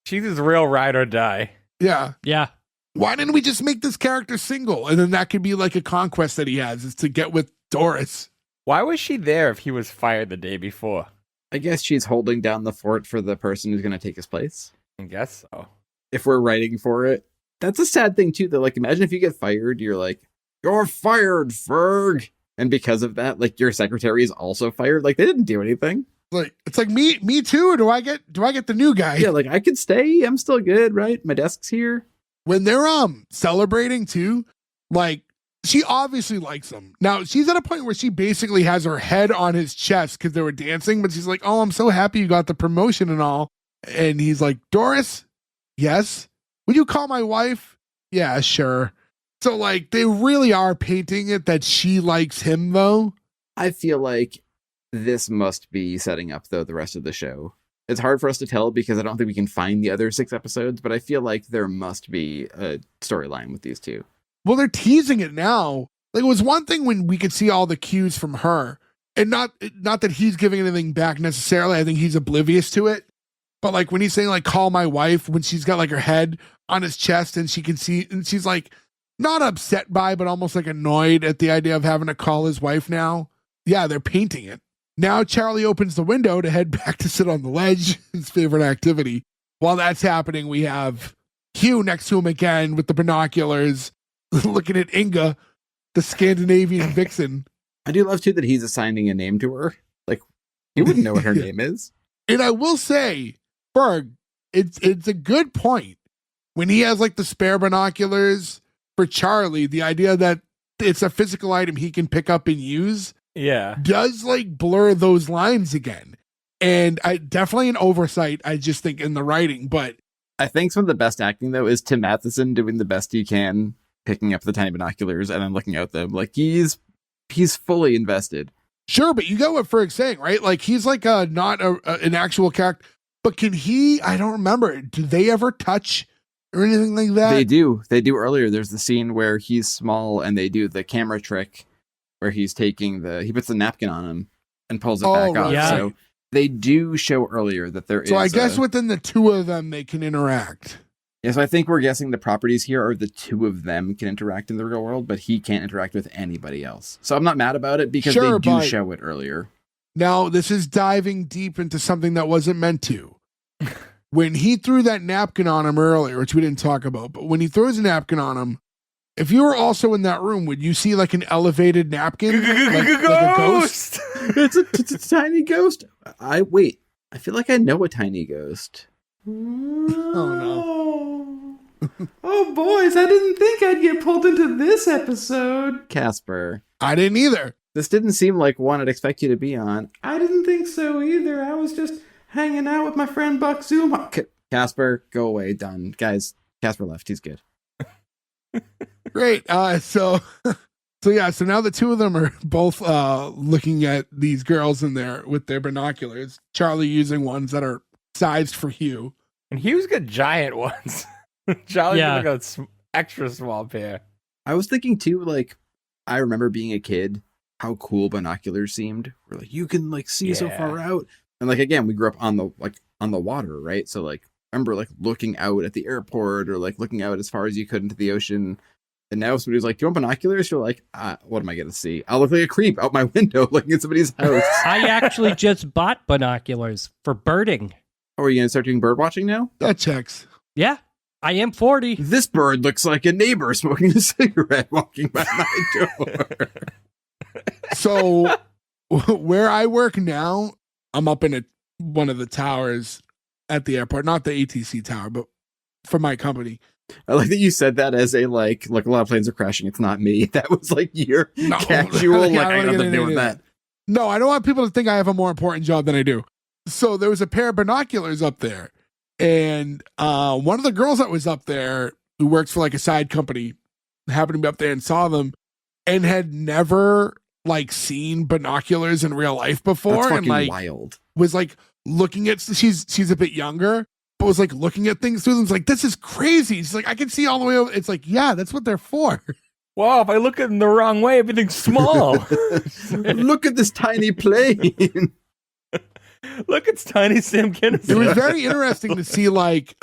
She's his real ride or die. Yeah. Yeah. Why didn't we just make this character single? And then that could be like a conquest that he has, is to get with Doris. Why was she there if he was fired the day before? I guess she's holding down the fort for the person who's going to take his place. I guess so. If we're writing for it. That's a sad thing, too, though. Like, imagine if you get fired, you're like, you're fired, Ferg. And because of that, like, your secretary is also fired. Like, they didn't do anything. Like, it's like, me too? Or do I get the new guy? Yeah, like, I could stay. I'm still good, right? My desk's here. When they're celebrating, too, like, she obviously likes him. Now, she's at a point where she basically has her head on his chest because they were dancing, but she's like, oh, I'm so happy you got the promotion and all. And he's like, Doris, yes? Would you call my wife? Yeah, sure. So, like, they really are painting it that she likes him, though. I feel like this must be setting up, though, the rest of the show. It's hard for us to tell because I don't think we can find the other 6 episodes, but I feel like there must be a storyline with these two. Well, they're teasing it now. Like, it was one thing when we could see all the cues from her, and not that he's giving anything back necessarily. I think he's oblivious to it. But like when he's saying like, call my wife, when she's got like her head on his chest and she can see, and she's like not upset by, but almost like annoyed at the idea of having to call his wife now. Yeah, they're painting it. Now Charlie opens the window to head back to sit on the ledge, his favorite activity. While that's happening, we have Hugh next to him again with the binoculars. looking at Inga, the Scandinavian vixen. I do love too that he's assigning a name to her. Like, he wouldn't know what her name is. And I will say, Berg, it's a good point. When he has like the spare binoculars for Charlie, the idea that it's a physical item he can pick up and use does like blur those lines again. And I definitely an oversight, I just think, in the writing. But I think some of the best acting though is Tim Matheson doing the best he can, picking up the tiny binoculars and then looking at them. Like he's fully invested. Sure, but you get what Ferg's saying, right? Like he's like not an actual character, but can he? I don't remember. Do they ever touch or anything like that? They do earlier. There's the scene where he's small and they do the camera trick where he puts the napkin on him and pulls it back off. Yeah. So they do show earlier that there is. So I guess within the two of them, they can interact. Yeah, so I think we're guessing the properties here are the two of them can interact in the real world, but he can't interact with anybody else. So I'm not mad about it because they do show it earlier. Now, this is diving deep into something that wasn't meant to. When he threw that napkin on him earlier, which we didn't talk about, but when he throws a napkin on him, if you were also in that room, would you see like an elevated napkin? like a ghost? It's a tiny ghost. I feel like I know a tiny ghost. Oh, no. Oh, boys, I didn't think I'd get pulled into this episode. Casper. I didn't either. This didn't seem like one I'd expect you to be on. I didn't think so either. I was just hanging out with my friend Buck Zuma. Casper, go away. Done. Guys, Casper left. He's good. Great. So now the two of them are both looking at these girls in there with their binoculars. Charlie using ones that are sized for Hugh. And Hugh's got giant ones. Charlie's got like a extra small pair. I was thinking too, like, I remember being a kid, how cool binoculars seemed. Where like you can like see so far out. And like again, we grew up on the water, right? So like I remember like looking out at the airport or like looking out as far as you could into the ocean. And now somebody's like, "Do you want binoculars?" You're like, "What am I gonna see? I'll look like a creep out my window looking at somebody's house." I actually just bought binoculars for birding. Oh, are you gonna start doing bird watching now? That checks. Yeah, I am 40. This bird looks like a neighbor smoking a cigarette walking by my door. So where I work now, I'm up in one of the towers at the airport, not the ATC tower, but for my company. I like that you said that as a like a lot of planes are crashing. It's not me. That was like your casual. Like I got nothing to do with that. No, I don't want people to think I have a more important job than I do. So there was a pair of binoculars up there, and one of the girls that was up there who works for like a side company happened to be up there and saw them, and had never like seen binoculars in real life before. That's fucking and like wild. Was like looking at she's a bit younger. But was like looking at things through them. It's like, this is crazy. She's like, I can see all the way over. It's like, yeah, that's what they're for. Wow, if I look at them the wrong way, everything's small. Look at this tiny plane. Look, it's tiny Sam Kinison. It was very interesting to see like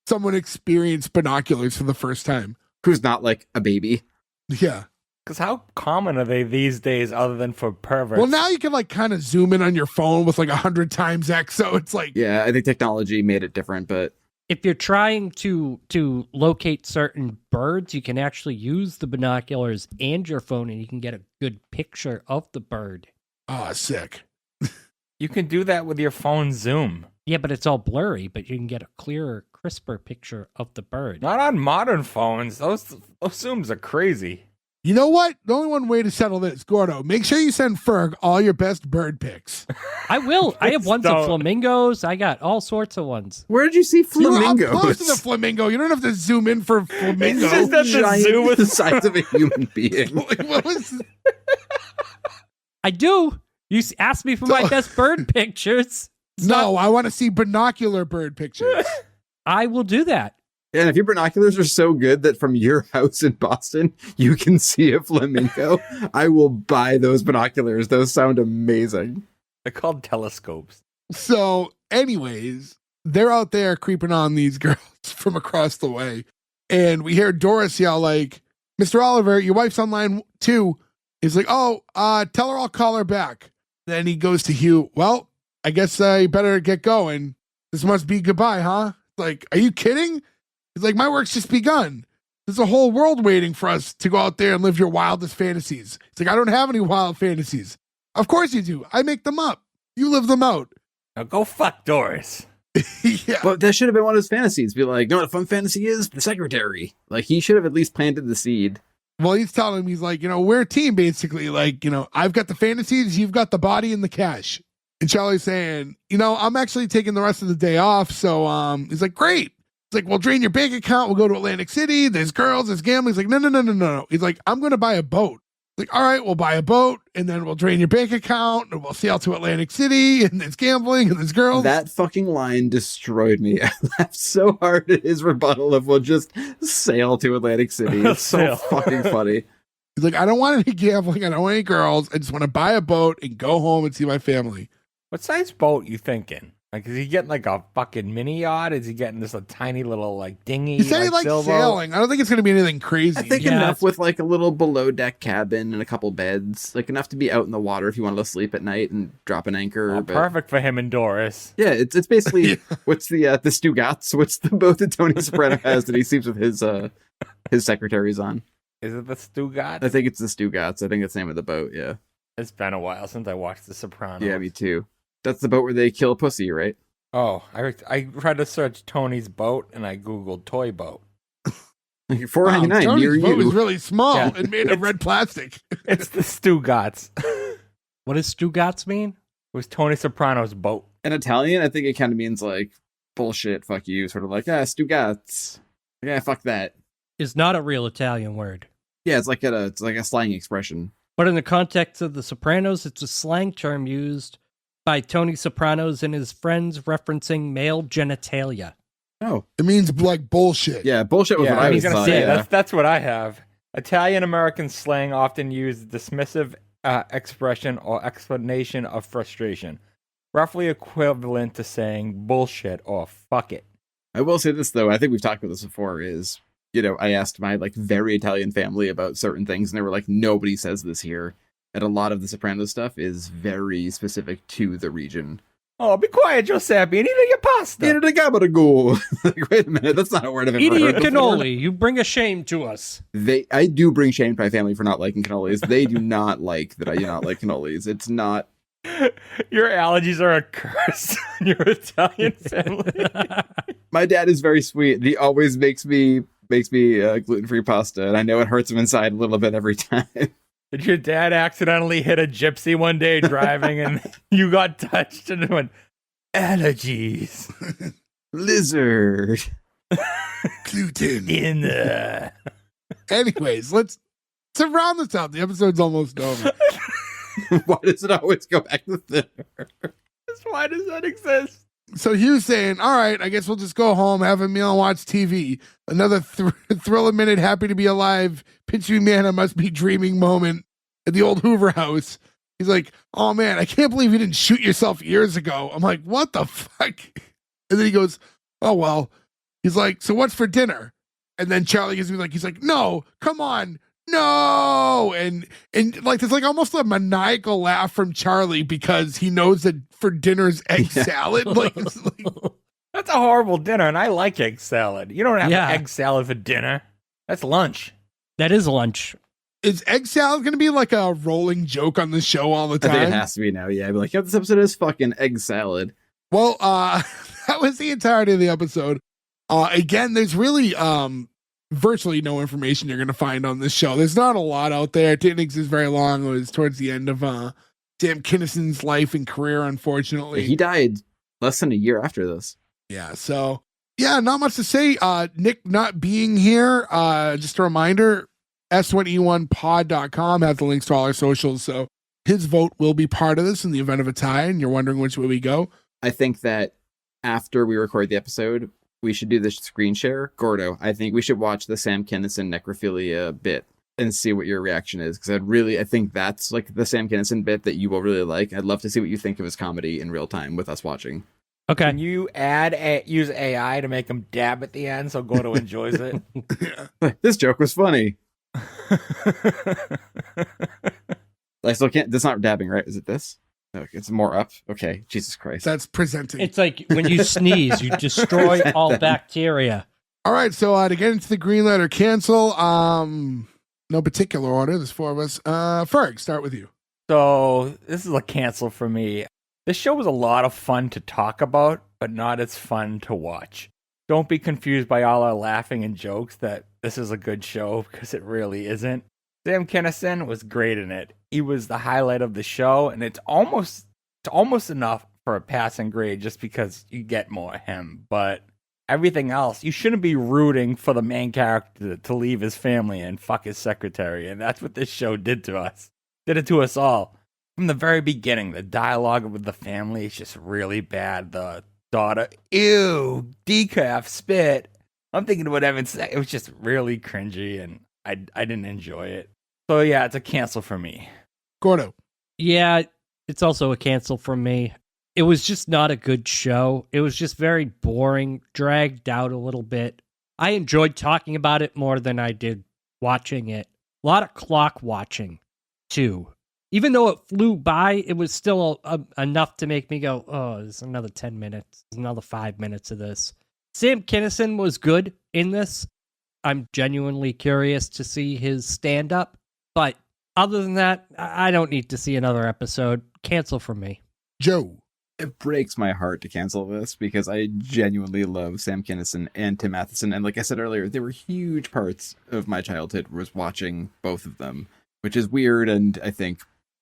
someone experience binoculars for the first time. Who's not like a baby. Yeah. Because how common are they these days other than for perverts? Well, now you can like kind of zoom in on your phone with like 100 times X. So it's like, yeah, I think technology made it different, but If you're trying to locate certain birds, you can actually use the binoculars and your phone, and you can get a good picture of the bird. oh, sick. You can do that with your phone zoom. Yeah, but it's all blurry, but you can get a clearer, crisper picture of the bird. Not on modern phones. Those zooms are crazy. You know what? The only one way to settle this, Gordo, make sure you send Ferg all your best bird pics. I will. I have ones of Don't. flamingos. I got all sorts of ones. where did you see You were up flamingos? close to the flamingo. You don't have to zoom in for flamingo. It's just at the Giant, zoo with the size of a human being. Like, what was I do. You asked me for my best bird pictures. No, I want to see binocular bird pictures. I will do that. And if your binoculars are so good that from your house in Boston, you can see a flamingo, I will buy those binoculars. Those sound amazing. They're called telescopes. So, anyways, they're out there creeping on these girls from across the way. And we hear Doris yell like, Mr. Oliver, your wife's on line 2. He's like, oh, tell her I'll call her back. Then he goes to Hugh. Well, I guess I better get going. This must be goodbye, huh? Like, are you kidding? He's like, my work's just begun. There's a whole world waiting for us to go out there and live your wildest fantasies. It's like, I don't have any wild fantasies. Of course you do. I make them up. You live them out. Now go fuck Doris. Yeah. But that should have been one of his fantasies. Be like, you know what a fun fantasy is? The secretary. Like, he should have at least planted the seed. Well, he's telling him, he's like, we're a team, basically. Like, I've got the fantasies, you've got the body and the cash. And Charlie's saying, I'm actually taking the rest of the day off. So he's like, great. He's like, we'll drain your bank account. We'll go to Atlantic City. There's girls, there's gambling. He's like, no. He's like, I'm going to buy a boat. He's like, all right, we'll buy a boat and then we'll drain your bank account and we'll sail to Atlantic City and there's gambling and there's girls. That fucking line destroyed me. I laughed so hard at his rebuttal of we'll just sail to Atlantic City. It's so fucking funny. He's like, I don't want any gambling. I don't want any girls. I just want to buy a boat and go home and see my family. What size boat you thinking? Like, is he getting like a fucking mini yacht? Is he getting this a tiny little like dinghy? He said he likes sailing. I don't think it's going to be anything crazy. I think enough with like a little below deck cabin and a couple beds, like enough to be out in the water if you wanted to sleep at night and drop an anchor. Oh, perfect for him and Doris. Yeah, it's basically what's the Stugats? What's the boat that Tony Soprano has that he sleeps with his secretaries on? Is it the Stugats? I think it's the Stugats. I think it's the name of the boat. Yeah, it's been a while since I watched The Sopranos. Yeah, me too. That's the boat where they kill pussy, right? Oh, I tried to search Tony's boat and I googled toy boat. $4.99 Tony's near boat you. was really small and made of red plastic. It's the Stugats. What does Stugats mean? It was Tony Soprano's boat. In Italian, I think it kind of means like bullshit, fuck you, sort of like Stugats. Yeah, fuck that. Is not a real Italian word. Yeah, it's like a slang expression. But in the context of The Sopranos, it's a slang term used by Tony Sopranos and his friends referencing male genitalia. Oh. It means like bullshit. Yeah, bullshit was what I was gonna thought. say. Yeah. That's what I have. Italian-American slang often use dismissive expression or explanation of frustration, roughly equivalent to saying bullshit or fuck it. I will say this, though. I think we've talked about this before, is, I asked my like very Italian family about certain things, and they were like, nobody says this here. And a lot of the Sopranos stuff is very specific to the region. Oh, be quiet, Giuseppe, and eat your pasta. Eat a gabaragool. Like, wait a minute, that's not a word I've ever Eating heard before. cannoli, you bring a shame to us. I do bring shame to my family for not liking cannolis. They do not like that I do not like cannolis. It's not. Your allergies are a curse on your Italian family. My dad is very sweet. He always makes me gluten-free pasta, and I know it hurts him inside a little bit every time. Did your dad accidentally hit a gypsy one day driving and you got touched and went, allergies? Lizard. Gluten. In the... Anyways, let's round this out. The episode's almost over. Why does it always go back to dinner? Why does that exist? So Hugh's saying, all right, I guess we'll just go home, have a meal, and watch TV. Another thriller minute, happy to be alive. Pitchy Manor must be dreaming moment at the old Hoover house. He's like, oh man, I can't believe you didn't shoot yourself years ago. I'm like, what the fuck? And then he goes, oh well. He's like, so what's for dinner? And then Charlie gives me like, he's like, no, come on. No, and like there's like almost a maniacal laugh from Charlie because he knows that for dinner's egg salad. Like, it's like, that's a horrible dinner, and I like egg salad. You don't have Yeah. egg salad for dinner. That's lunch. That is lunch. is egg salad going to be like a rolling joke on the show all the I think it time? has to be now. Yeah, I'd be like, yeah, this episode is fucking egg salad. Well, that was the entirety of the episode. Again, there's really virtually no information you're going to find on this show. There's not a lot out there. It didn't exist very long. It was towards the end of Sam Kinison's life and career, unfortunately. He died less than a year after this. Yeah, so, yeah, not much to say. Nick not being here, just a reminder, S1E1pod.com has the links to all our socials, so his vote will be part of this in the event of a tie, and you're wondering which way we go. I think that after we record the episode, we should do this screen share. Gordo, I think we should watch the Sam Kinison necrophilia bit and see what your reaction is, because I think that's like the Sam Kinison bit that you will really like. I'd love to see what you think of his comedy in real time with us watching. Okay. Can you use AI to make him dab at the end so Gordo enjoys it? This joke was funny. I still can't. That's not dabbing, right? Is it this? No, it's more up. Okay, Jesus Christ. That's presenting. It's like when you sneeze, you destroy all bacteria. All right, so to get into the green light or cancel, no particular order. There's four of us. Ferg, start with you. So this is a cancel for me. This show was a lot of fun to talk about, but not as fun to watch. Don't be confused by all our laughing and jokes that this is a good show, because it really isn't. Sam Kinison was great in it. He was the highlight of the show, and it's almost enough for a passing grade just because you get more of him. But everything else, you shouldn't be rooting for the main character to leave his family and fuck his secretary, and that's what this show did to us. Did it to us all. From the very beginning, the dialogue with the family is just really bad. The daughter, ew, decaf, spit. I'm thinking of what Evan said. It was just really cringy, and I didn't enjoy it. So yeah, it's a cancel for me. Gordo. Yeah, it's also a cancel from me. It was just not a good show. It was just very boring, dragged out a little bit. I enjoyed talking about it more than I did watching it. A lot of clock watching, too. Even though it flew by, it was still enough to make me go, oh, there's another 10 minutes, there's another 5 minutes of this. Sam Kinison was good in this. I'm genuinely curious to see his stand-up. But other than that, I don't need to see another episode. Cancel from me. Joe. It breaks my heart to cancel this because I genuinely love Sam Kinison and Tim Matheson. And like I said earlier, they were huge parts of my childhood was watching both of them, which is weird and I think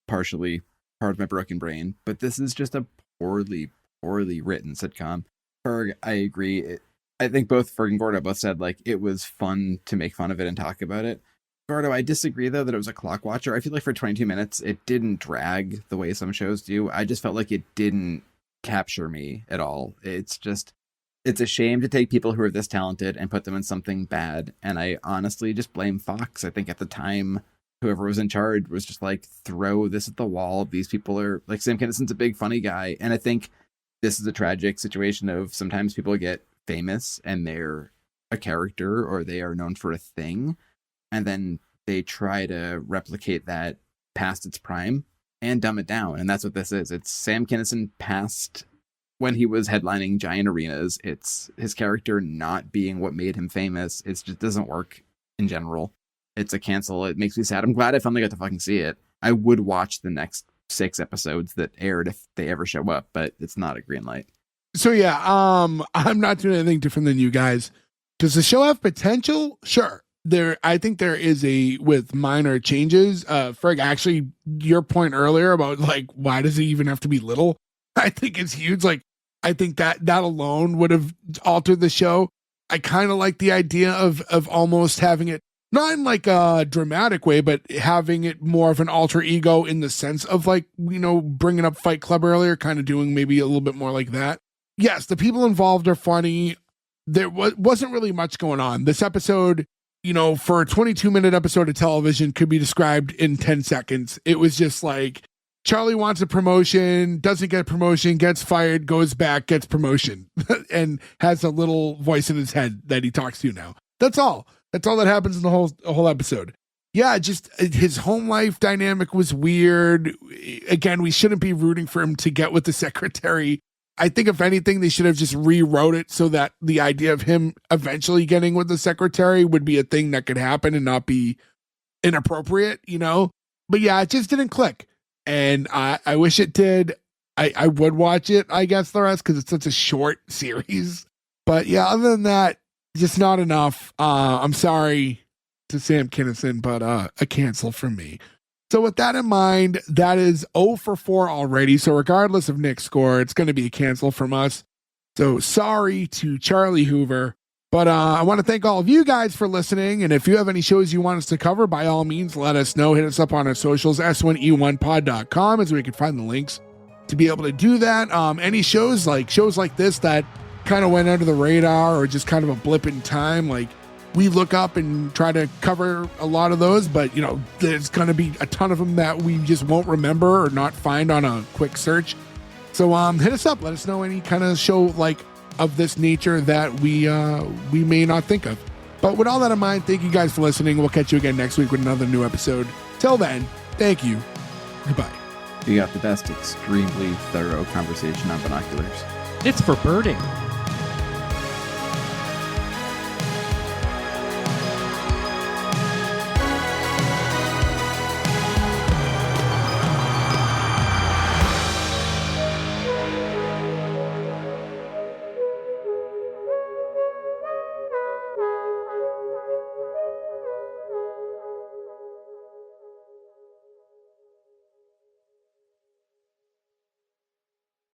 partially part of my broken brain. But this is just a poorly written sitcom. Ferg, I agree. I think both Ferg and Gordo both said like it was fun to make fun of it and talk about it. Gordo, I disagree though that it was a clock watcher. I feel like for 22 minutes, it didn't drag the way some shows do. I just felt like it didn't capture me at all. It's a shame to take people who are this talented and put them in something bad. And I honestly just blame Fox. I think at the time, whoever was in charge was just like, throw this at the wall. These people are like, Sam Kinison's a big funny guy. And I think this is a tragic situation of sometimes people get famous and they're a character or they are known for a thing. And then they try to replicate that past its prime and dumb it down. And that's what this is. It's Sam Kinison past when he was headlining giant arenas. It's his character not being what made him famous. It just doesn't work in general. It's a cancel. It makes me sad. I'm glad I finally got to fucking see it. I would watch the next 6 episodes that aired if they ever show up, but it's not a green light. So yeah, I'm not doing anything different than you guys. Does the show have potential? Sure. I think there is with minor changes. Ferg, actually, your point earlier about like, why does it even have to be little? I think it's huge. Like, I think that alone would have altered the show. I kind of like the idea of almost having it, not in like a dramatic way, but having it more of an alter ego in the sense of like, bringing up Fight Club earlier, kind of doing maybe a little bit more like that. Yes, the people involved are funny. There wasn't really much going on. This episode, for a 22-minute episode of television could be described in 10 seconds. It was just like, Charlie wants a promotion, doesn't get a promotion, gets fired, goes back, gets promotion, and has a little voice in his head that he talks to now. That's all. That's all that happens in the whole episode. Yeah, just his home life dynamic was weird. Again, we shouldn't be rooting for him to get with the secretary. I think if anything, they should have just rewrote it so that the idea of him eventually getting with the secretary would be a thing that could happen and not be inappropriate, But yeah, it just didn't click. And I wish it did. I would watch it, I guess, the rest, because it's such a short series. But yeah, other than that, just not enough. I'm sorry to Sam Kinison, but a cancel from me. So with that in mind, that is 0 for 4 already. So regardless of Nick's score, it's going to be a cancel from us. So sorry to Charlie Hoover. But I want to thank all of you guys for listening. And if you have any shows you want us to cover, by all means, let us know. Hit us up on our socials, S1E1pod.com, as we can find the links to be able to do that. Any shows like this that kind of went under the radar or just kind of a blip in time, like, we look up and try to cover a lot of those, but there's going to be a ton of them that we just won't remember or not find on a quick search. So hit us up. Let us know any kind of show like of this nature that we may not think of. But with all that in mind, thank you guys for listening. We'll catch you again next week with another new episode. Till then, thank you. Goodbye. We got the best extremely thorough conversation on binoculars. It's for birding.